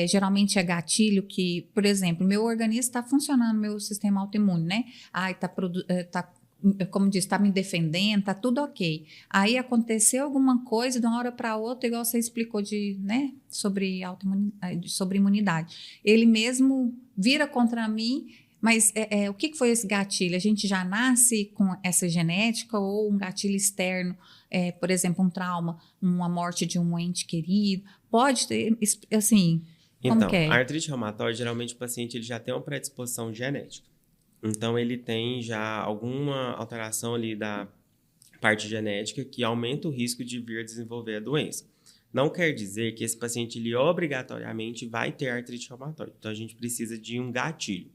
Geralmente é gatilho que, por exemplo, meu organismo está funcionando, meu sistema autoimune, né? Como diz, está me defendendo, está tudo ok. Aí aconteceu alguma coisa de uma hora para outra, igual você explicou sobre imunidade. Ele mesmo vira contra mim. Mas o que foi esse gatilho? A gente já nasce com essa genética ou um gatilho externo, por exemplo, um trauma, uma morte de um ente querido? Pode ter, assim, como que é? A artrite reumatoide, geralmente o paciente ele já tem uma predisposição genética. Então, ele tem já alguma alteração ali da parte genética que aumenta o risco de vir a desenvolver a doença. Não quer dizer que esse paciente ele obrigatoriamente vai ter artrite reumatoide. Então, a gente precisa de um gatilho.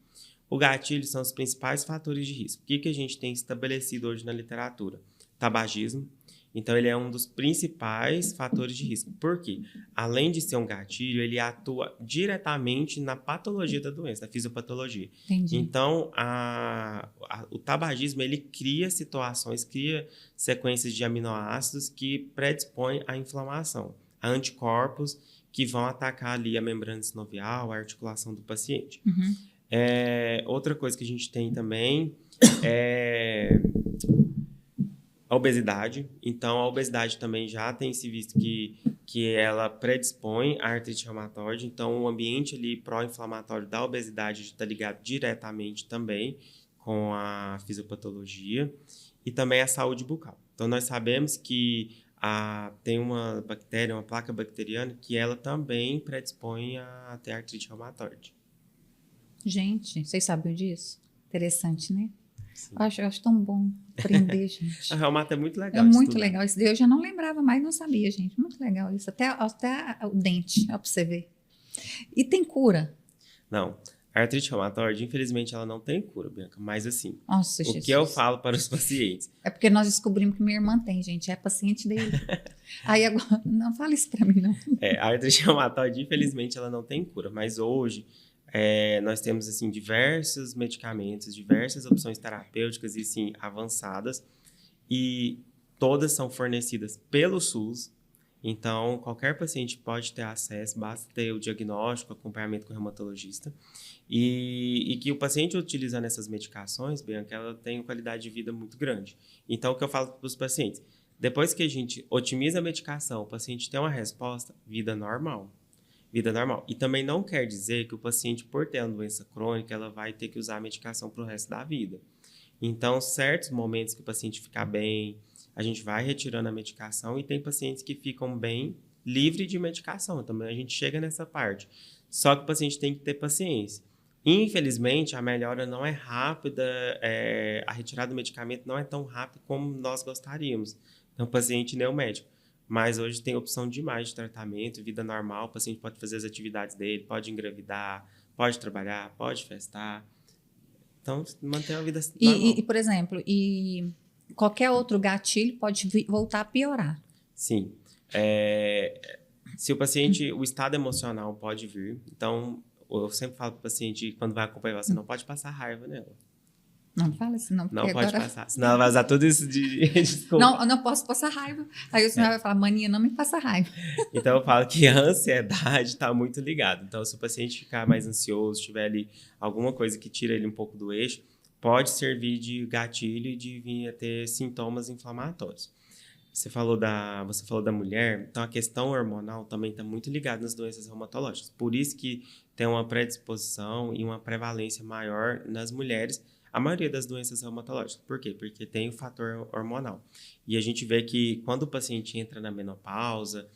O gatilho são os principais fatores de risco. O que a gente tem estabelecido hoje na literatura? Tabagismo. Então, ele é um dos principais fatores de risco. Por quê? Além de ser um gatilho, ele atua diretamente na patologia da doença, na fisiopatologia. Entendi. Então, o tabagismo, ele cria situações, cria sequências de aminoácidos que predispõem à inflamação, a anticorpos que vão atacar ali a membrana sinovial, a articulação do paciente. Outra coisa que a gente tem também é a obesidade. Então, a obesidade também já tem se visto que ela predispõe à artrite reumatoide. Então, o ambiente ali pró-inflamatório da obesidade está ligado diretamente também com a fisiopatologia e também a saúde bucal. Então, nós sabemos que tem uma bactéria, uma placa bacteriana, que ela também predispõe a ter artrite reumatoide. Gente, vocês sabiam disso? Interessante, né? Acho tão bom aprender, gente. A reumato é muito legal. É muito legal. Isso daí eu já não lembrava mais, não sabia, gente. Muito legal isso. Até o dente, ó, pra você ver. E tem cura? Não. A artrite reumatoide, infelizmente, ela não tem cura, Bianca. Mas assim, Nossa, o Jesus. que eu falo para os pacientes... É porque nós descobrimos que minha irmã tem, gente. É paciente dele. Aí agora, não fala isso para mim, não. A artrite reumatoide, infelizmente, ela não tem cura. Mas hoje... nós temos assim, diversos medicamentos, diversas opções terapêuticas e sim, avançadas, e todas são fornecidas pelo SUS. Então, qualquer paciente pode ter acesso, basta ter o diagnóstico, acompanhamento com o reumatologista. E que o paciente utilizando essas medicações, Bianca, ela tem uma qualidade de vida muito grande. Então, o que eu falo para os pacientes? Depois que a gente otimiza a medicação, o paciente tem uma resposta, vida normal. Vida normal. E também não quer dizer que o paciente, por ter uma doença crônica, ela vai ter que usar a medicação para o resto da vida. Então, certos momentos que o paciente fica bem, a gente vai retirando a medicação e tem pacientes que ficam bem livre de medicação. Também a gente chega nessa parte. Só que o paciente tem que ter paciência. Infelizmente, a melhora não é rápida, a retirada do medicamento não é tão rápida como nós gostaríamos. Então, o paciente nem o médico. Mas hoje tem opção demais de tratamento, vida normal, o paciente pode fazer as atividades dele, pode engravidar, pode trabalhar, pode festar. Então, manter a vida normal. Por exemplo, qualquer outro gatilho pode voltar a piorar. Sim. Se o paciente, o estado emocional pode vir. Então, eu sempre falo para o paciente, quando vai acompanhar, você não pode passar raiva nela. Não fala assim, não. Não pode passar, senão ela vai usar tudo isso de desculpa. Não, eu não posso passar raiva. Aí o senhor vai falar, mania, não me passa raiva. Então, eu falo que a ansiedade está muito ligada. Então, se o paciente ficar mais ansioso, tiver ali alguma coisa que tira ele um pouco do eixo, pode servir de gatilho e de vir a ter sintomas inflamatórios. Você falou da mulher, então a questão hormonal também está muito ligada nas doenças reumatológicas. Por isso que tem uma predisposição e uma prevalência maior nas mulheres, a maioria das doenças reumatológicas. Por quê? Porque tem o fator hormonal. E a gente vê que quando o paciente entra na menopausa,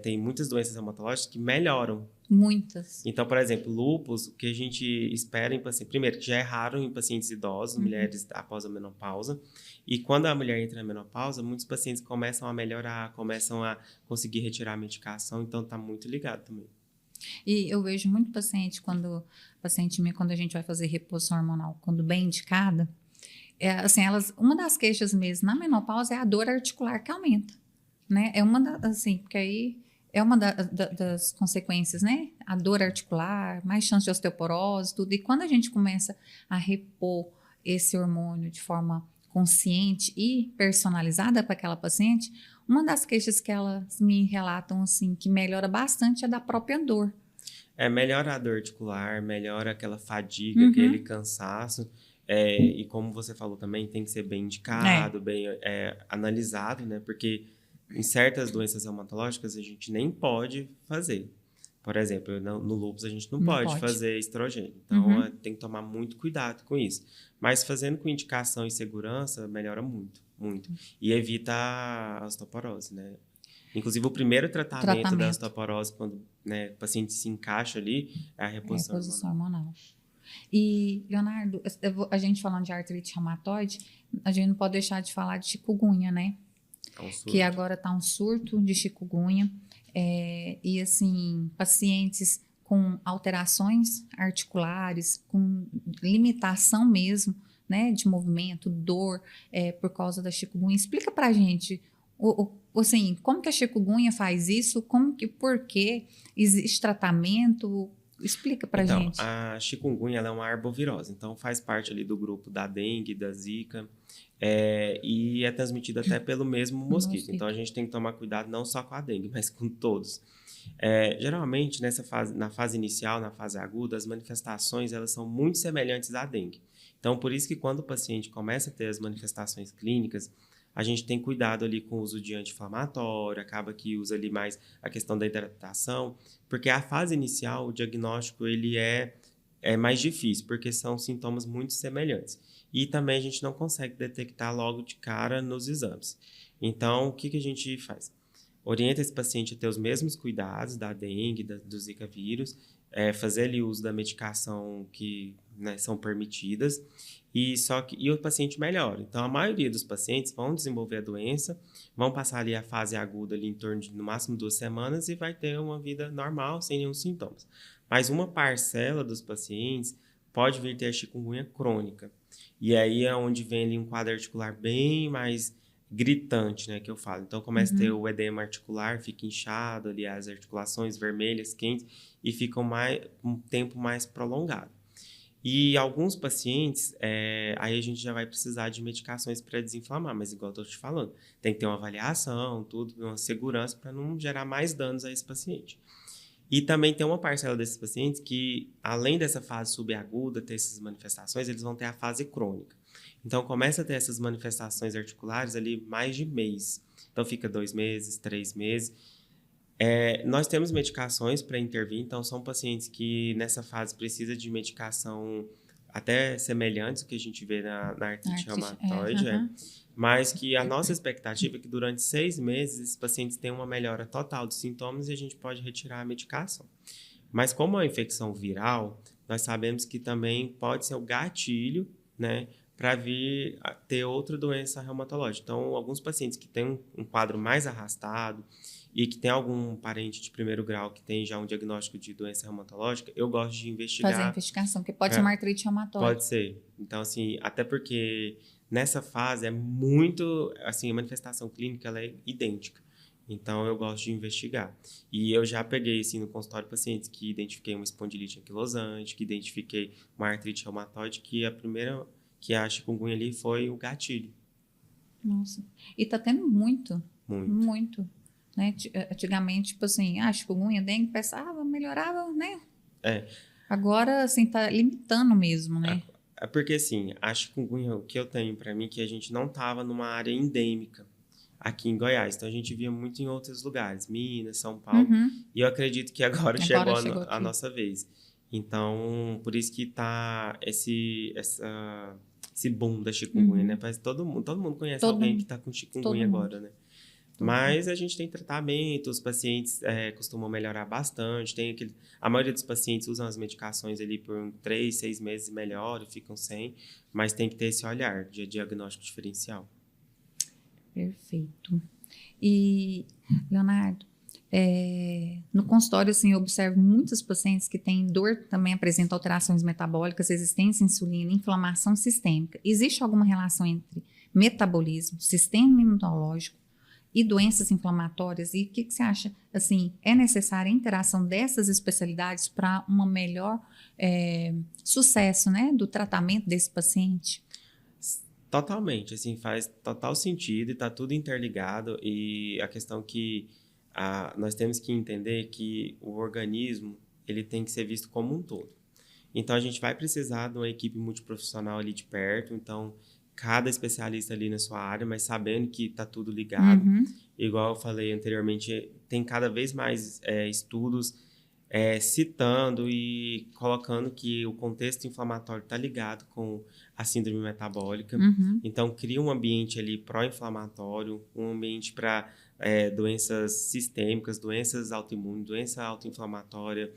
tem muitas doenças reumatológicas que melhoram. Muitas. Então, por exemplo, lúpus, o que a gente espera em pacientes... Primeiro, que já é raro em pacientes idosos, mulheres após a menopausa. E quando a mulher entra na menopausa, muitos pacientes começam a melhorar, começam a conseguir retirar a medicação. Então, está muito ligado também. E eu vejo muito paciente, quando a gente vai fazer reposição hormonal, quando bem indicada, assim, uma das queixas mesmo na menopausa é a dor articular que aumenta, né? Porque aí é uma das consequências, né? A dor articular, mais chance de osteoporose, tudo. E quando a gente começa a repor esse hormônio de forma consciente e personalizada para aquela paciente, uma das queixas que elas me relatam, assim, que melhora bastante é da própria dor. Melhora a dor articular, melhora aquela fadiga, aquele cansaço. E como você falou também, tem que ser bem indicado, bem analisado, né? Porque em certas doenças reumatológicas a gente nem pode fazer. Por exemplo, no lúpus a gente não pode fazer estrogênio. Então, tem que tomar muito cuidado com isso. Mas fazendo com indicação e segurança, melhora muito, muito. E evita a osteoporose, né? Inclusive, o primeiro tratamento da osteoporose, quando o paciente se encaixa ali, é a reposição hormonal. E, Leonardo, a gente falando de artrite reumatoide, a gente não pode deixar de falar de chikungunya, né? Que agora está um surto de chikungunya. E, assim, pacientes com alterações articulares, com limitação mesmo, né, de movimento, dor, por causa da chikungunya. Explica pra gente, assim, como que a chikungunya faz isso? Por que existe tratamento? Explica pra gente. Então, a chikungunya ela é uma arbovirose, então faz parte ali do grupo da dengue, da zika, e é transmitida até pelo mesmo mosquito. Então, a gente tem que tomar cuidado não só com a dengue, mas com todos. Geralmente, na fase inicial, na fase aguda, as manifestações elas são muito semelhantes à dengue. Então, por isso que quando o paciente começa a ter as manifestações clínicas, a gente tem cuidado ali com o uso de anti-inflamatório, acaba que usa ali mais a questão da hidratação, porque a fase inicial, o diagnóstico, ele é mais difícil, porque são sintomas muito semelhantes. E também a gente não consegue detectar logo de cara nos exames. Então, o que a gente faz? Orienta esse paciente a ter os mesmos cuidados da dengue, do zika vírus, fazer ali o uso da medicação que são permitidas, e o paciente melhora. Então, a maioria dos pacientes vão desenvolver a doença, vão passar ali a fase aguda ali em torno de, no máximo, 2 semanas e vai ter uma vida normal, sem nenhum sintomas. Mas uma parcela dos pacientes pode vir ter a chikungunya crônica. E aí é onde vem ali um quadro articular bem mais gritante, né, que eu falo. Então, começa a ter o edema articular, fica inchado ali, as articulações vermelhas, quentes, e fica um tempo mais prolongado. E alguns pacientes, aí a gente já vai precisar de medicações para desinflamar, mas igual eu estou te falando, tem que ter uma avaliação, tudo, uma segurança para não gerar mais danos a esse paciente. E também tem uma parcela desses pacientes que, além dessa fase subaguda, ter essas manifestações, eles vão ter a fase crônica. Então, começa a ter essas manifestações articulares ali mais de mês. Então, fica 2 meses, 3 meses. Nós temos medicações para intervir, então são pacientes que nessa fase precisam de medicação até semelhantes ao que a gente vê na artrite reumatoide, mas que a nossa expectativa é que durante 6 meses esses pacientes tenham uma melhora total dos sintomas e a gente pode retirar a medicação. Mas como é uma infecção viral, nós sabemos que também pode ser o gatilho, né, para vir a ter outra doença reumatológica. Então, alguns pacientes que têm um quadro mais arrastado e que tem algum parente de primeiro grau que tem já um diagnóstico de doença reumatológica, eu gosto de investigar. Fazer a investigação, porque pode ser uma artrite reumatoide. Pode ser. Então, assim, até porque nessa fase é muito, assim, a manifestação clínica ela é idêntica. Então, eu gosto de investigar. E eu já peguei, assim, no consultório pacientes que identifiquei uma espondilite anquilosante, que identifiquei uma artrite reumatoide, que a primeira que a chikungunya ali foi o gatilho. Nossa. E tá tendo muito. Muito. Né? Antigamente, tipo assim, chikungunya, dengue, pensava, melhorava, né? Agora, assim, tá limitando mesmo, né? É porque, assim, a chikungunya, o que eu tenho para mim, que a gente não tava numa área endêmica aqui em Goiás. Então, a gente via muito em outros lugares, Minas, São Paulo. E eu acredito que agora chegou a nossa vez. Então, por isso que tá esse boom da chikungunya, né? Parece que todo mundo conhece alguém que tá com chikungunya agora, né? Mas a gente tem tratamento, os pacientes costumam melhorar bastante. A maioria dos pacientes usam as medicações ali por 3, 6 meses e melhoram, ficam sem. Mas tem que ter esse olhar de diagnóstico diferencial. Perfeito. E, Leonardo, no consultório, assim, eu observo muitos pacientes que têm dor, também apresentam alterações metabólicas, resistência à insulina, inflamação sistêmica. Existe alguma relação entre metabolismo, sistema imunológico e doenças inflamatórias? E o que você acha, assim, é necessária a interação dessas especialidades para um melhor sucesso, né, do tratamento desse paciente? Totalmente, assim, faz total sentido e está tudo interligado. E a questão que nós temos que entender que o organismo ele tem que ser visto como um todo. Então, a gente vai precisar de uma equipe multiprofissional ali de perto, então cada especialista ali na sua área, mas sabendo que está tudo ligado. Igual eu falei anteriormente, tem cada vez mais estudos citando e colocando que o contexto inflamatório está ligado com a síndrome metabólica. Então, cria um ambiente ali pró-inflamatório, um ambiente para doenças sistêmicas, doenças autoimunes, doença autoinflamatória.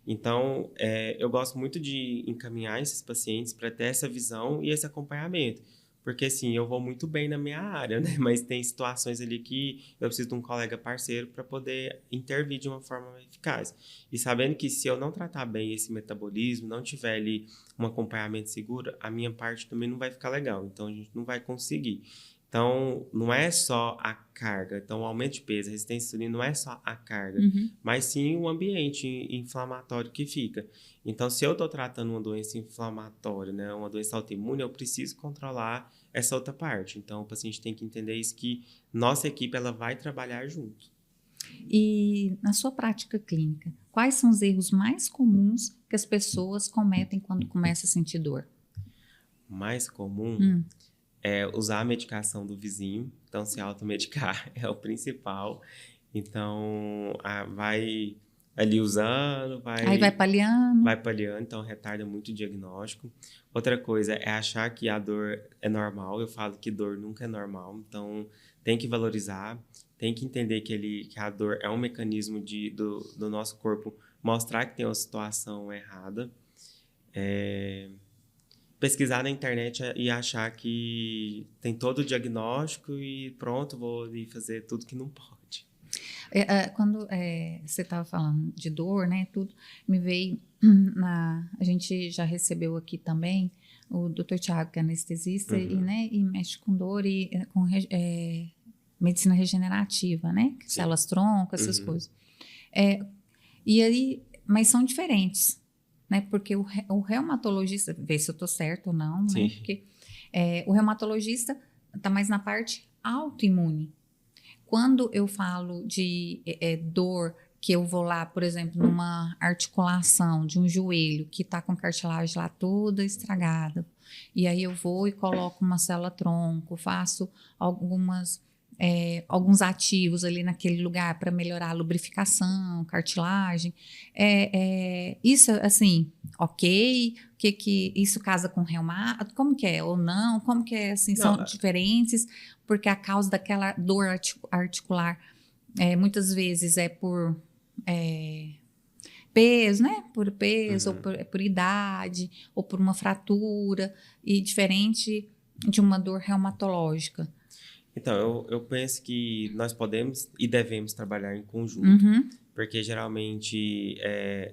Então, eu gosto muito de encaminhar esses pacientes para ter essa visão e esse acompanhamento. Porque, assim, eu vou muito bem na minha área, né? Mas tem situações ali que eu preciso de um colega parceiro para poder intervir de uma forma eficaz. E sabendo que se eu não tratar bem esse metabolismo, não tiver ali um acompanhamento seguro, a minha parte também não vai ficar legal. Então, a gente não vai conseguir. Então, não é só a carga. Então, o aumento de peso, a resistência à insulina não é só a carga, mas sim o ambiente inflamatório que fica. Então, se eu estou tratando uma doença inflamatória, né, uma doença autoimune, eu preciso controlar essa outra parte. Então, o paciente tem que entender isso, que nossa equipe ela vai trabalhar junto. E na sua prática clínica, quais são os erros mais comuns que as pessoas cometem quando começam a sentir dor? Mais comum é usar a medicação do vizinho. Então, se automedicar é o principal. Então, vai ali usando, aí vai paliando. Vai paliando, então retarda muito o diagnóstico. Outra coisa é achar que a dor é normal. Eu falo que dor nunca é normal, então tem que valorizar, tem que entender que a dor é um mecanismo do nosso corpo mostrar que tem uma situação errada. Pesquisar na internet e achar que tem todo o diagnóstico e pronto, vou ali fazer tudo que não pode. Quando você estava falando de dor, né, tudo, me veio a gente já recebeu aqui também o Dr. Thiago, que é anestesista e mexe com dor e com medicina regenerativa, né, células tronco, essas coisas. E aí, mas são diferentes. né? Porque o reumatologista, vê se eu estou certo ou não, Sim. né? Porque o reumatologista está mais na parte autoimune. Quando eu falo de dor, que eu vou lá, por exemplo, numa articulação de um joelho que está com a cartilagem lá toda estragada, e aí eu vou e coloco uma célula-tronco, faço alguns ativos ali naquele lugar para melhorar a lubrificação, cartilagem. Isso, assim, ok? Que isso casa com reumato? Como que é? Ou não? Como que é, assim, são diferentes? Porque a causa daquela dor articular muitas vezes é por peso, né? Por peso, ou por idade, ou por uma fratura, e diferente de uma dor reumatológica. Então, eu penso que nós podemos e devemos trabalhar em conjunto, porque geralmente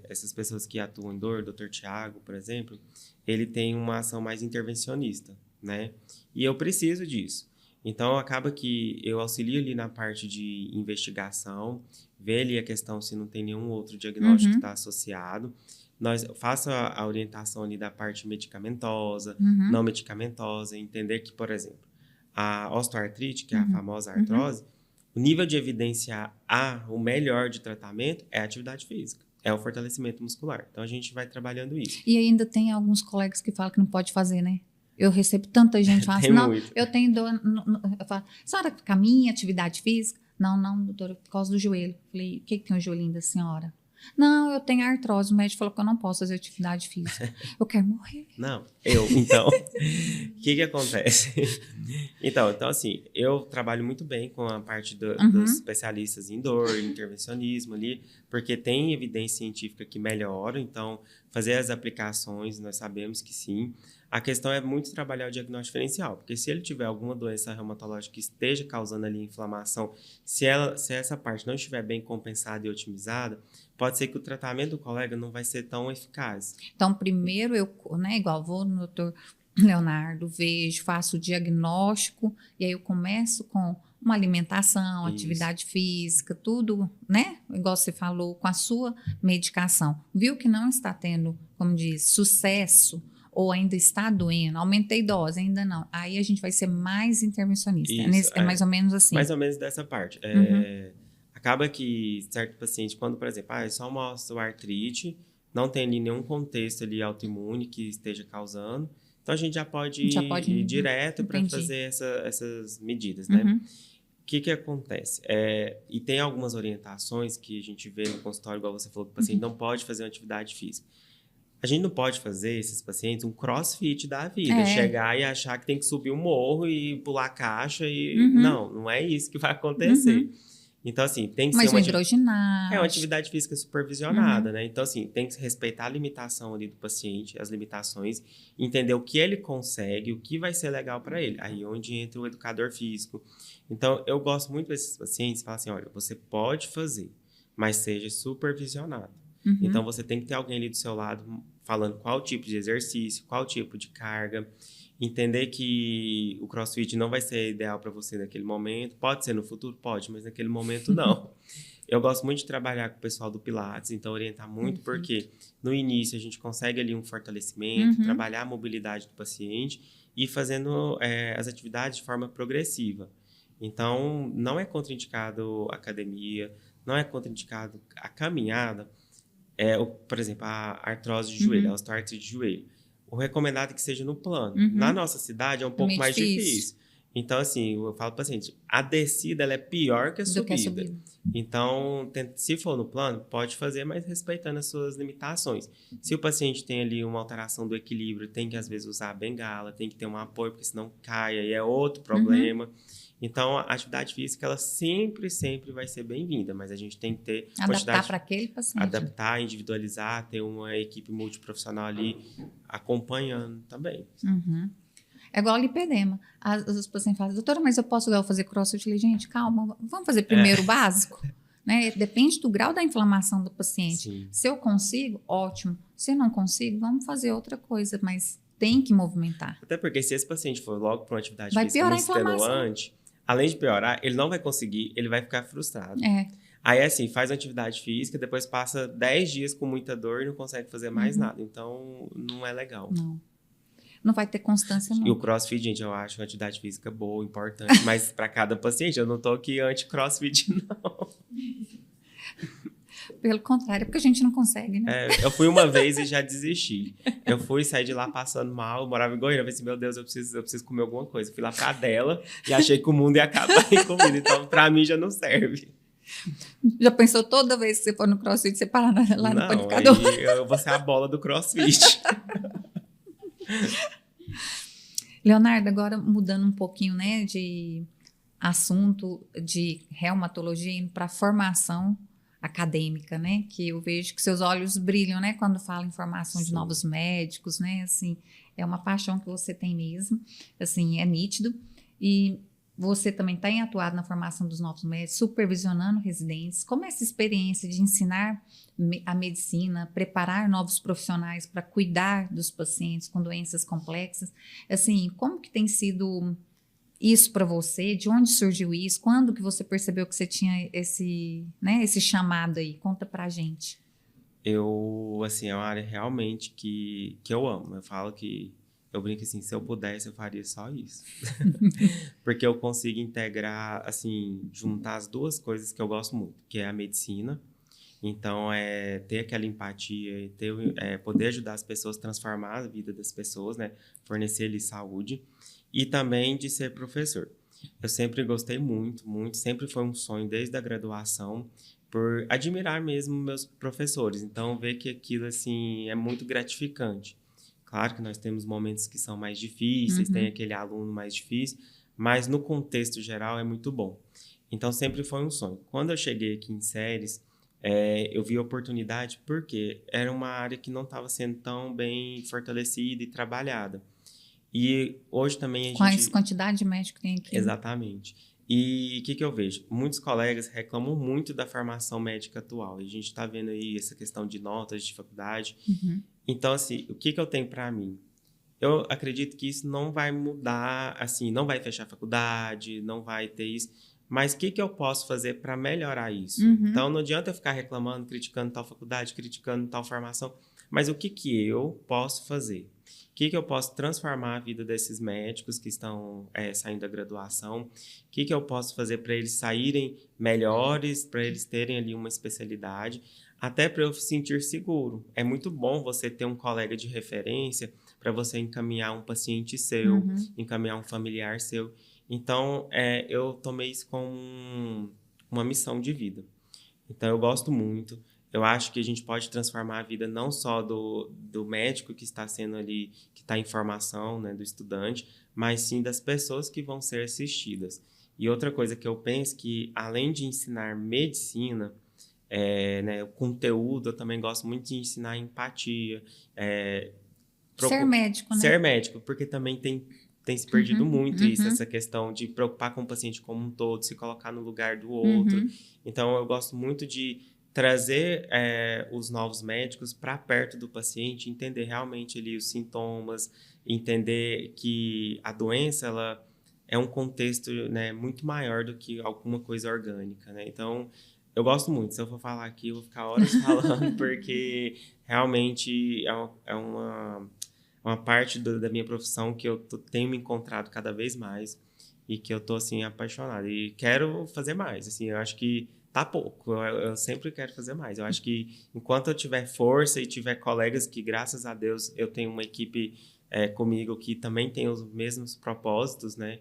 essas pessoas que atuam em dor, o Dr. Tiago, por exemplo, ele tem uma ação mais intervencionista, né? E eu preciso disso. Então, acaba que eu auxilio ali na parte de investigação, ver ali a questão se não tem nenhum outro diagnóstico que está associado. Faço a orientação ali da parte medicamentosa, não medicamentosa, entender que, por exemplo, a osteoartrite, que é a famosa artrose, o nível de evidência o melhor de tratamento é a atividade física, é o fortalecimento muscular. Então, a gente vai trabalhando isso. E ainda tem alguns colegas que falam que não pode fazer, né? Eu recebo tanta gente falando assim, não, muito. Eu tenho dor, eu falo, senhora caminha, atividade física? Não, doutora, por causa do joelho. Falei, o que tem o joelhinho da senhora? Não, eu tenho artrose, o médico falou que eu não posso fazer atividade física. Eu quero morrer. Não, então, o que acontece? Então, assim, eu trabalho muito bem com a parte dos especialistas em dor, intervencionismo ali, porque tem evidência científica que melhora, então, fazer as aplicações, nós sabemos que sim. A questão é muito trabalhar o diagnóstico diferencial, porque se ele tiver alguma doença reumatológica que esteja causando ali inflamação, se essa parte não estiver bem compensada e otimizada, pode ser que o tratamento do colega não vai ser tão eficaz. Então, primeiro igual vou no doutor Leonardo, vejo, faço o diagnóstico, e aí eu começo com uma alimentação, atividade física, tudo, né? Igual você falou, com a sua medicação. Viu que não está tendo, como diz, sucesso, ou ainda está doendo, aumentei dose, ainda não. Aí a gente vai ser mais intervencionista. Isso, é mais ou menos assim. Mais ou menos dessa parte. Acaba que certo paciente, quando, por exemplo, é só uma osteoartrite, não tem ali nenhum contexto ali autoimune que esteja causando, então a gente já pode ir direto para fazer essas medidas, né? O que acontece? E tem algumas orientações que a gente vê no consultório, igual você falou, que o paciente não pode fazer uma atividade física. A gente não pode fazer, esses pacientes, um crossfit da vida. Chegar e achar que tem que subir um morro e pular caixa. Não é isso que vai acontecer. Então, assim, tem que ser uma atividade física supervisionada, né? Então, assim, tem que respeitar a limitação ali do paciente, as limitações, entender o que ele consegue, o que vai ser legal para ele. Aí onde entra o educador físico. Então, eu gosto muito desses pacientes, falar assim, olha, você pode fazer, mas seja supervisionado. Então, você tem que ter alguém ali do seu lado falando qual tipo de exercício, qual tipo de carga, entender que o CrossFit não vai ser ideal para você naquele momento, pode ser no futuro, pode, mas naquele momento não. Eu gosto muito de trabalhar com o pessoal do Pilates, então orientar muito, porque no início a gente consegue ali um fortalecimento, trabalhar a mobilidade do paciente e fazendo as atividades de forma progressiva. Então, não é contraindicado a academia, não é contraindicado a caminhada, por exemplo, a artrose de joelho, a osteoartrite de joelho. O recomendado é que seja no plano. Na nossa cidade é um pouco mais difícil. Então, assim, eu falo para o paciente, a descida ela é pior que a subida. Então, se for no plano, pode fazer, mas respeitando as suas limitações. Se o paciente tem ali uma alteração do equilíbrio, tem que, às vezes, usar a bengala, tem que ter um apoio, porque senão cai, aí é outro problema. Então, a atividade física, ela sempre vai ser bem-vinda, mas a gente tem que ter... Adaptar para aquele paciente. Adaptar, individualizar, ter uma equipe multiprofissional ali acompanhando também. É igual lipedema. As pacientes falam, doutora, mas eu posso fazer crossfit? Eu falei, gente, calma, vamos fazer primeiro o básico? Né? Depende do grau da inflamação do paciente. Sim. Se eu consigo, ótimo. Se eu não consigo, vamos fazer outra coisa, mas tem que movimentar. Até porque se esse paciente for logo para uma atividade vai física muito extenuante, além de piorar, ele não vai conseguir, ele vai ficar frustrado. Aí, assim, faz atividade física, depois passa 10 dias com muita dor e não consegue fazer mais nada. Então, não é legal. Não vai ter constância, não. E o CrossFit, gente, eu acho uma atividade física boa, importante, mas para cada paciente, eu não tô aqui anti-CrossFit, não. Pelo contrário, é porque a gente não consegue, né? Eu fui uma vez e já desisti. Eu fui sair de lá passando mal, eu morava em Goiânia, eu falei assim, meu Deus, eu preciso comer alguma coisa. Fui lá pra dela e achei que o mundo ia acabar em comida, então pra mim já não serve. Já pensou toda vez que você for no CrossFit, você parar lá no Não, panificador? aí eu vou ser a bola do CrossFit. Leonardo, agora mudando um pouquinho, né, de assunto de reumatologia, indo para a formação acadêmica, né, que eu vejo que seus olhos brilham, né, quando fala em formação de Sim. novos médicos, né, assim, é uma paixão que você tem mesmo, assim, é nítido, e você também tem atuado na formação dos novos médicos, supervisionando residentes. Como é essa experiência de ensinar a medicina, preparar novos profissionais para cuidar dos pacientes com doenças complexas? Assim, como que tem sido isso para você? De onde surgiu isso? Quando que você percebeu que você tinha esse, né, esse chamado aí? Conta pra gente. Assim, é uma área realmente que eu amo. Eu falo que eu brinco assim, se eu pudesse, eu faria só isso. Porque eu consigo integrar, assim, juntar as duas coisas que eu gosto muito, que é a medicina. Então, ter aquela empatia, poder ajudar as pessoas, transformar a vida das pessoas, né? Fornecer-lhes saúde. E também de ser professor. Eu sempre gostei muito, muito. Sempre foi um sonho desde a graduação, por admirar mesmo meus professores. Então, ver que aquilo, assim, é muito gratificante. Claro que nós temos momentos que são mais difíceis, tem aquele aluno mais difícil, mas no contexto geral é muito bom. Então, sempre foi um sonho. Quando eu cheguei aqui em Ceres, eu vi a oportunidade porque era uma área que não estava sendo tão bem fortalecida e trabalhada. E hoje também a gente... Quais quantidade de médico tem aqui? Exatamente. E o que eu vejo? Muitos colegas reclamam muito da formação médica atual. E a gente está vendo aí essa questão de notas de faculdade. Então, assim, o que eu tenho para mim? Eu acredito que isso não vai mudar, assim, não vai fechar a faculdade, não vai ter isso. Mas o que eu posso fazer para melhorar isso? Então, não adianta eu ficar reclamando, criticando tal faculdade, criticando tal formação. Mas o que eu posso fazer? O que eu posso transformar a vida desses médicos que estão saindo da graduação? O que eu posso fazer para eles saírem melhores, para eles terem ali uma especialidade? Até para eu sentir seguro. É muito bom você ter um colega de referência para você encaminhar um paciente seu, encaminhar um familiar seu. Então, eu tomei isso como uma missão de vida. Então, eu gosto muito. Eu acho que a gente pode transformar a vida não só do médico que está sendo ali, que está em formação, né, do estudante, mas sim das pessoas que vão ser assistidas. E outra coisa que eu penso que, além de ensinar medicina, né, o conteúdo, eu também gosto muito de ensinar empatia. Ser médico, né? Ser médico, porque também tem se perdido muito isso, essa questão de preocupar com o paciente como um todo, se colocar no lugar do outro. Então, eu gosto muito de trazer os novos médicos para perto do paciente, entender realmente ali os sintomas, entender que a doença ela é um contexto, né, muito maior do que alguma coisa orgânica, né? Então, eu gosto muito. Se eu for falar aqui, eu vou ficar horas falando, porque realmente é uma parte da minha profissão que eu tenho me encontrado cada vez mais e que eu tô, assim, apaixonado. E quero fazer mais, assim, eu acho que tá pouco, eu sempre quero fazer mais. Eu acho que enquanto eu tiver força e tiver colegas que, graças a Deus, eu tenho uma equipe comigo que também tem os mesmos propósitos, né?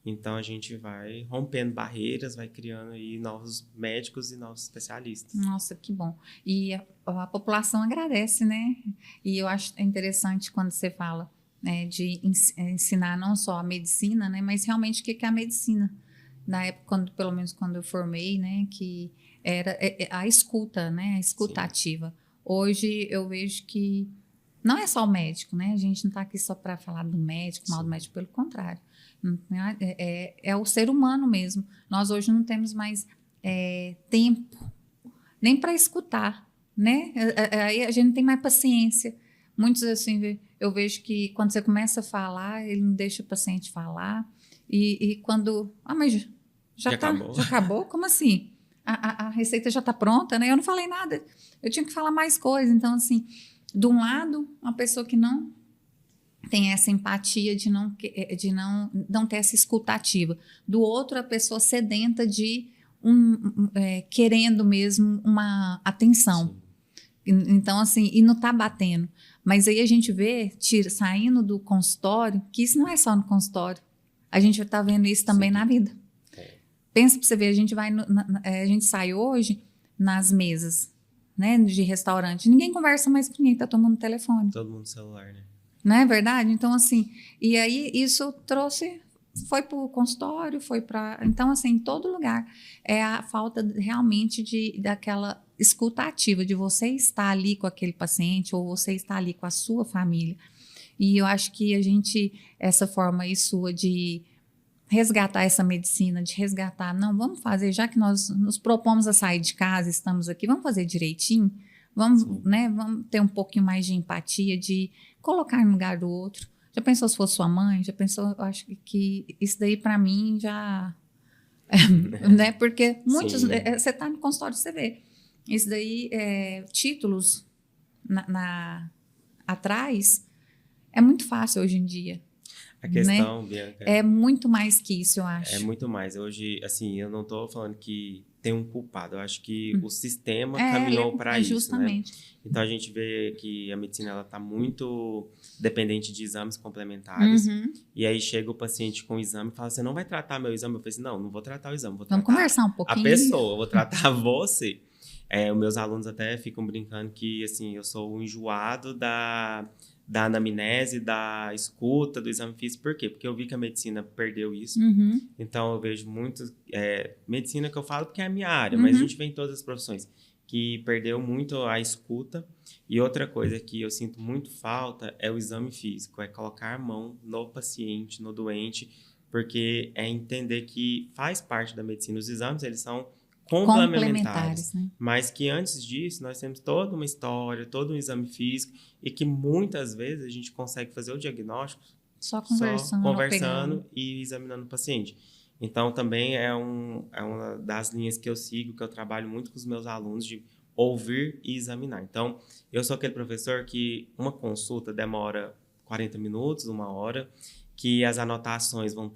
Então, a gente vai rompendo barreiras, vai criando aí novos médicos e novos especialistas. Nossa, que bom. E a população agradece, né? E eu acho interessante quando você fala de ensinar não só a medicina, né? Mas realmente o que é a medicina. Na época, pelo menos quando eu formei, né? Que era a escuta, né? A escuta ativa. Hoje eu vejo que não é só o médico, né? A gente não está aqui só para falar do médico, mal do médico, pelo contrário. É o ser humano mesmo. Nós hoje não temos mais tempo nem para escutar, né? Aí a gente não tem mais paciência. Muitos, assim, eu vejo que quando você começa a falar, ele não deixa o paciente falar. E quando... mas já acabou? Como assim? a receita já está pronta, né? Eu não falei nada, eu tinha que falar mais coisa. Então, assim, de um lado, uma pessoa que não tem essa empatia de não ter essa escutativa. Do outro, a pessoa sedenta de querendo mesmo uma atenção. Então, assim, e não está batendo. Mas aí a gente vê, saindo do consultório, que isso não é só no consultório. A gente está vendo isso também na vida. Pensa para você ver, a gente sai hoje nas mesas, né, de restaurante. Ninguém conversa mais com ninguém, está tomando telefone. Todo mundo no celular, né? Não é verdade? Então, assim, e aí isso foi para o consultório, então, assim, em todo lugar é a falta realmente daquela escuta ativa, de você estar ali com aquele paciente ou você estar ali com a sua família. E eu acho que essa forma aí sua de resgatar essa medicina, de resgatar, não, vamos fazer, já que nós nos propomos a sair de casa, estamos aqui, vamos fazer direitinho, vamos ter um pouquinho mais de empatia, de colocar no lugar do outro. Já pensou se fosse sua mãe? Já pensou? Eu acho que isso daí para mim já... né? Porque muitos... você está no consultório, você vê. Isso daí, títulos atrás, é muito fácil hoje em dia. A questão, né? Bianca... É muito mais que isso, eu acho. É muito mais. Hoje, assim, eu não estou falando que tem um culpado. Eu acho que o sistema caminhou para isso, justamente. Né? Então, a gente vê que a medicina está muito dependente de exames complementares. E aí, chega o paciente com o exame e fala, você não vai tratar meu exame? Eu falei assim, não vou tratar o exame. Vamos conversar um pouquinho. A pessoa, eu vou tratar você. Os meus alunos até ficam brincando que, assim, eu sou o enjoado da anamnese, da escuta, do exame físico. Por quê? Porque eu vi que a medicina perdeu isso. Então, eu vejo muito... medicina que eu falo porque é a minha área, mas a gente vê em todas as profissões, que perdeu muito a escuta. E outra coisa que eu sinto muito falta é o exame físico, é colocar a mão no paciente, no doente, porque é entender que faz parte da medicina. Os exames, eles são complementares, né? Mas que antes disso nós temos toda uma história, todo um exame físico e que muitas vezes a gente consegue fazer o diagnóstico só conversando e examinando o paciente. Então também é uma das linhas que eu sigo, que eu trabalho muito com os meus alunos, de ouvir e examinar. Então eu sou aquele professor que uma consulta demora 40 minutos, 1 hora, que as anotações vão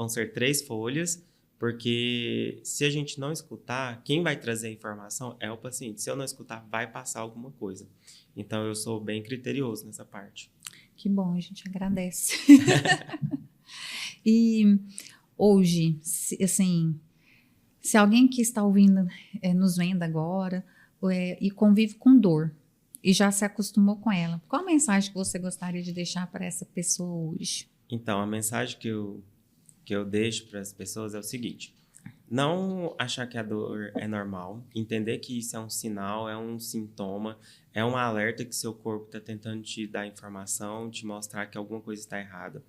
ser 3 folhas, porque se a gente não escutar, quem vai trazer a informação é o paciente. Se eu não escutar, vai passar alguma coisa. Então, eu sou bem criterioso nessa parte. Que bom, a gente agradece. E hoje, se alguém que está ouvindo, nos vendo agora, e convive com dor, e já se acostumou com ela, qual a mensagem que você gostaria de deixar para essa pessoa hoje? Então, a mensagem que eu deixo para as pessoas é o seguinte: não achar que a dor é normal, entender que isso é um sinal, é um sintoma, é um alerta que seu corpo está tentando te dar informação, te mostrar que alguma coisa está errada.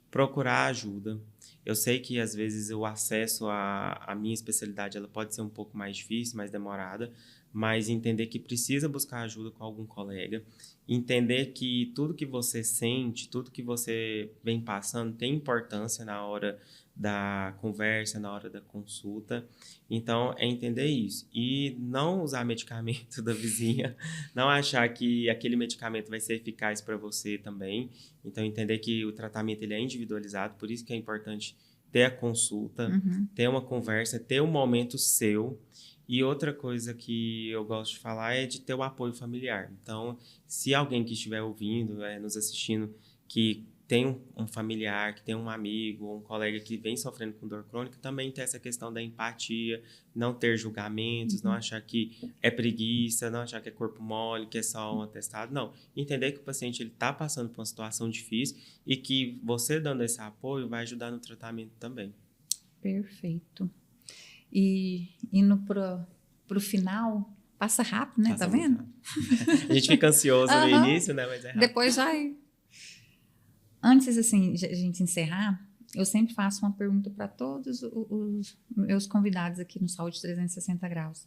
Procurar ajuda. Eu sei que às vezes o acesso à minha especialidade ela pode ser um pouco mais difícil, mais demorada, mas entender que precisa buscar ajuda com algum colega, entender que tudo que você sente, tudo que você vem passando tem importância na hora da conversa, na hora da consulta. Então, é entender isso. E não usar medicamento da vizinha, não achar que aquele medicamento vai ser eficaz para você também. Então, entender que o tratamento ele é individualizado, por isso que é importante ter a consulta, ter uma conversa, ter um momento seu. E outra coisa que eu gosto de falar é de ter o apoio familiar. Então, se alguém que estiver ouvindo, nos assistindo, que tem um familiar, que tem um amigo, um colega que vem sofrendo com dor crônica, também tem essa questão da empatia, não ter julgamentos, não achar que é preguiça, não achar que é corpo mole, que é só um atestado. Não, entender que o paciente está passando por uma situação difícil e que você dando esse apoio vai ajudar no tratamento também. Perfeito. E indo pro final, passa rápido, né? Tá vendo? A gente fica ansioso no início, né? Mas é rápido. Depois já... Antes, assim, de a gente encerrar, eu sempre faço uma pergunta para todos os meus convidados aqui no Saúde 360 Graus.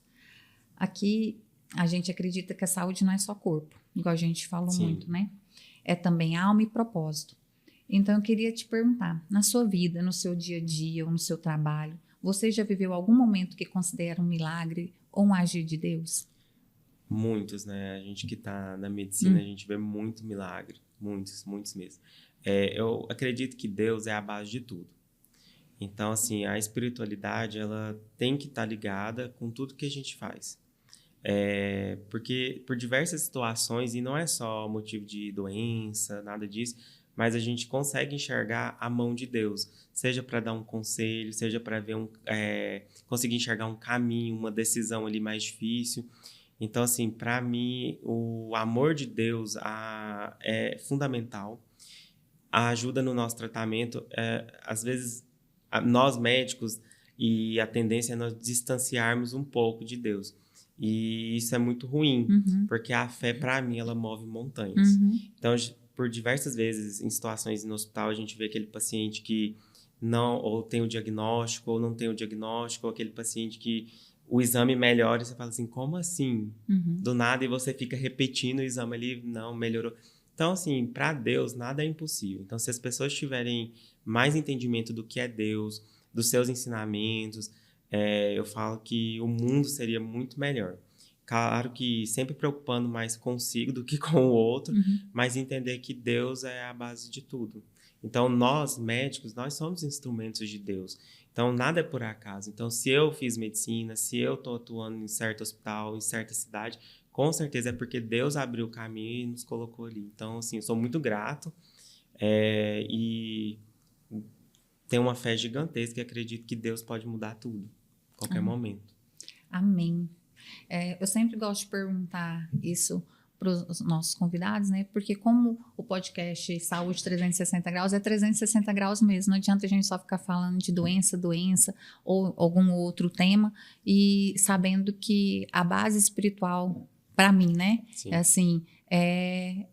Aqui, a gente acredita que a saúde não é só corpo, igual a gente falou muito, né? É também alma e propósito. Então, eu queria te perguntar, na sua vida, no seu dia a dia ou no seu trabalho, você já viveu algum momento que considera um milagre ou um agir de Deus? Muitos, né? A gente que está na medicina, a gente vê muito milagre. Muitos, muitos mesmo. Eu acredito que Deus é a base de tudo. Então, assim, a espiritualidade, ela tem que estar ligada com tudo que a gente faz. Porque por diversas situações, e não é só motivo de doença, nada disso, mas a gente consegue enxergar a mão de Deus, seja para dar um conselho, seja para ver conseguir enxergar um caminho, uma decisão ali mais difícil. Então, assim, para mim, o amor de Deus é fundamental. A ajuda no nosso tratamento, às vezes, nós médicos, e a tendência é nós distanciarmos um pouco de Deus. E isso é muito ruim, porque a fé, para mim, ela move montanhas. Então, por diversas vezes, em situações no hospital, a gente vê aquele paciente que não, ou tem o diagnóstico, ou não tem o diagnóstico, ou aquele paciente que o exame melhora e você fala assim, como assim? Do nada, e você fica repetindo o exame ali, não, melhorou. Então, assim, para Deus, nada é impossível. Então, se as pessoas tiverem mais entendimento do que é Deus, dos seus ensinamentos, eu falo que o mundo seria muito melhor. Claro que sempre preocupando mais consigo do que com o outro, mas entender que Deus é a base de tudo. Então, nós, médicos, nós somos instrumentos de Deus. Então, nada é por acaso. Então, se eu fiz medicina, se eu estou atuando em certo hospital, em certa cidade, com certeza é porque Deus abriu o caminho e nos colocou ali. Então, assim, eu sou muito grato e tenho uma fé gigantesca e acredito que Deus pode mudar tudo, a qualquer momento. Amém. Eu sempre gosto de perguntar isso para os nossos convidados, né? Porque como o podcast Saúde 360 Graus é 360 graus mesmo, não adianta a gente só ficar falando de doença ou algum outro tema e sabendo que a base espiritual, para mim, né? Sim. É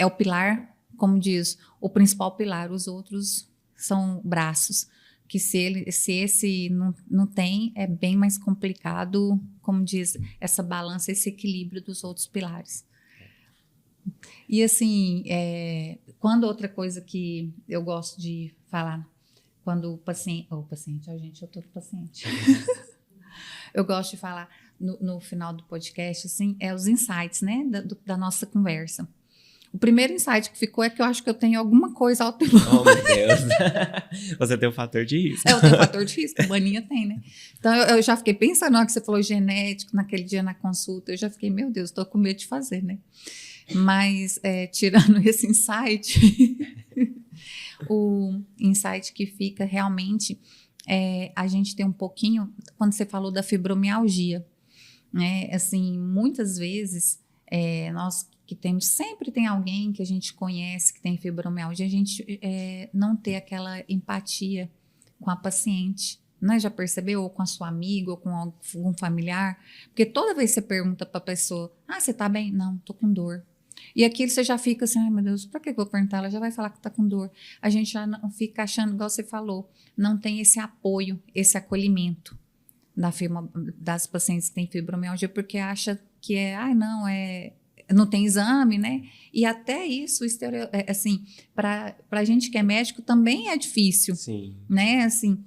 o pilar, como diz, o principal pilar, os outros são braços. Que se esse não tem, é bem mais complicado, como diz, essa balança, esse equilíbrio dos outros pilares. E assim, quando outra coisa que eu gosto de falar, quando o paciente, gente, eu tô do paciente. Eu gosto de falar no final do podcast, assim, os insights, né, da nossa conversa. O primeiro insight que ficou é que eu acho que eu tenho alguma coisa autoimune. Oh, meu Deus. Você tem um fator de risco. Eu tenho fator de risco, a Maninha tem, né? Então, eu já fiquei pensando, na hora que você falou genético, naquele dia na consulta, eu já fiquei, meu Deus, estou com medo de fazer, né? Mas, tirando esse insight, o insight que fica realmente a gente tem um pouquinho, quando você falou da fibromialgia, né? Assim, muitas vezes, nós que sempre tem alguém que a gente conhece que tem fibromialgia, a gente não ter aquela empatia com a paciente, né? Já percebeu? Ou com a sua amiga, ou com algum familiar, porque toda vez que você pergunta para a pessoa, você tá bem? Não, tô com dor. E aquilo você já fica assim, ai meu Deus, para que eu vou perguntar? Ela já vai falar que tá com dor. A gente já não fica achando, igual você falou, não tem esse apoio, esse acolhimento das pacientes que têm fibromialgia, porque acha que não tem exame, né? E até isso, assim, para a gente que é médico também é difícil. Sim. Né? Assim,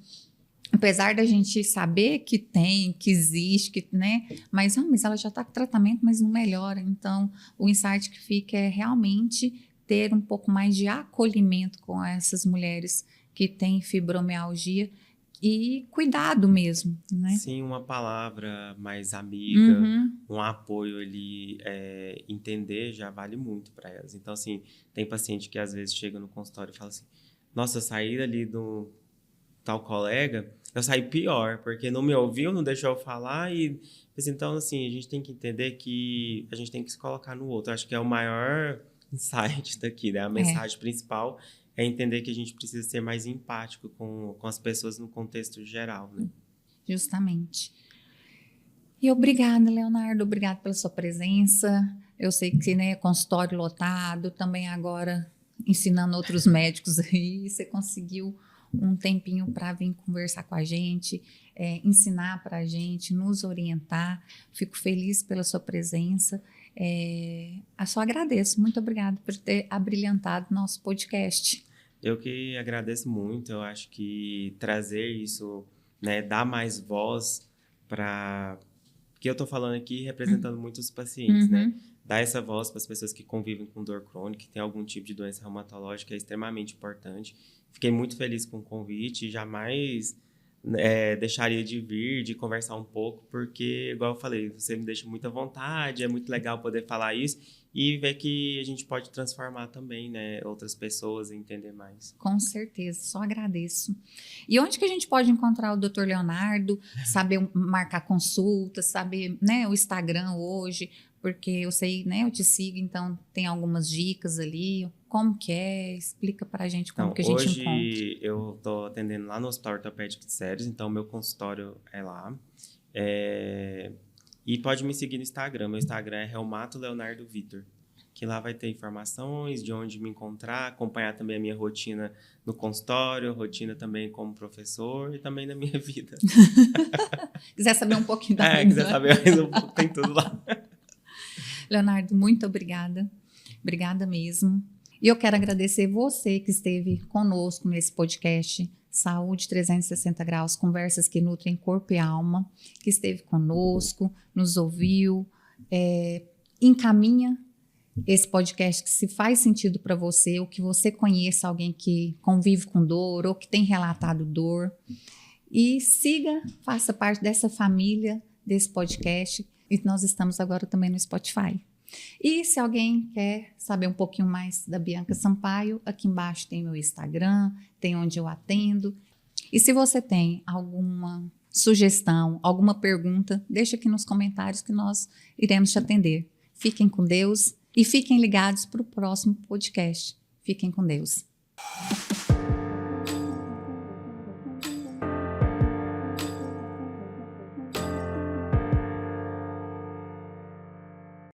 apesar da gente saber que tem, que existe, né? Mas ela já está com tratamento, mas não melhora. Então, o insight que fica é realmente ter um pouco mais de acolhimento com essas mulheres que têm fibromialgia e cuidado mesmo, né? Sim, uma palavra mais amiga, um apoio ali, entender já vale muito para elas. Então, assim, tem paciente que às vezes chega no consultório e fala assim, nossa, eu saí ali do tal colega, eu saí pior, porque não me ouviu, não deixou eu falar então, assim, a gente tem que entender que a gente tem que se colocar no outro. Acho que é o maior insight daqui, né? A mensagem principal é entender que a gente precisa ser mais empático com as pessoas no contexto geral, né? Justamente. E obrigada, Leonardo, obrigada pela sua presença. Eu sei que, né, consultório lotado, também agora ensinando outros médicos aí, você conseguiu um tempinho para vir conversar com a gente, ensinar para a gente, nos orientar. Fico feliz pela sua presença. Só agradeço. Muito obrigada por ter abrilhantado nosso podcast. Eu que agradeço muito. Eu acho que trazer isso né, dar mais voz para... Porque eu estou falando aqui representando muitos pacientes, né? Dar essa voz para as pessoas que convivem com dor crônica, que tem algum tipo de doença reumatológica, é extremamente importante. Fiquei muito feliz com o convite e jamais deixaria de vir, de conversar um pouco, porque, igual eu falei, você me deixa muita vontade, é muito legal poder falar isso e ver que a gente pode transformar também, né, outras pessoas e entender mais. Com certeza, só agradeço. E onde que a gente pode encontrar o Dr. Leonardo, saber marcar consulta, saber, né, o Instagram hoje, porque eu sei, né, eu te sigo, então tem algumas dicas ali, como que é, explica pra gente como que a gente encontra. Hoje eu tô atendendo lá no Hospital Ortopédico de Ceres, então meu consultório é lá. E pode me seguir no Instagram, meu Instagram é Reumato Leonardo Vitor, que lá vai ter informações de onde me encontrar, acompanhar também a minha rotina no consultório, rotina também como professor e também na minha vida. Quiser saber um pouquinho da quiser saber mais um pouco, tem tudo lá. Leonardo, muito obrigada. Obrigada mesmo. E eu quero agradecer você que esteve conosco nesse podcast Saúde 360 Graus, conversas que nutrem corpo e alma, que esteve conosco, nos ouviu, encaminha esse podcast que se faz sentido para você, ou que você conheça alguém que convive com dor, ou que tem relatado dor. E siga, faça parte dessa família, desse podcast. E nós estamos agora também no Spotify. E se alguém quer saber um pouquinho mais da Bianca Sampaio, aqui embaixo tem meu Instagram, tem onde eu atendo. E se você tem alguma sugestão, alguma pergunta, deixa aqui nos comentários que nós iremos te atender. Fiquem com Deus e fiquem ligados para o próximo podcast. Fiquem com Deus.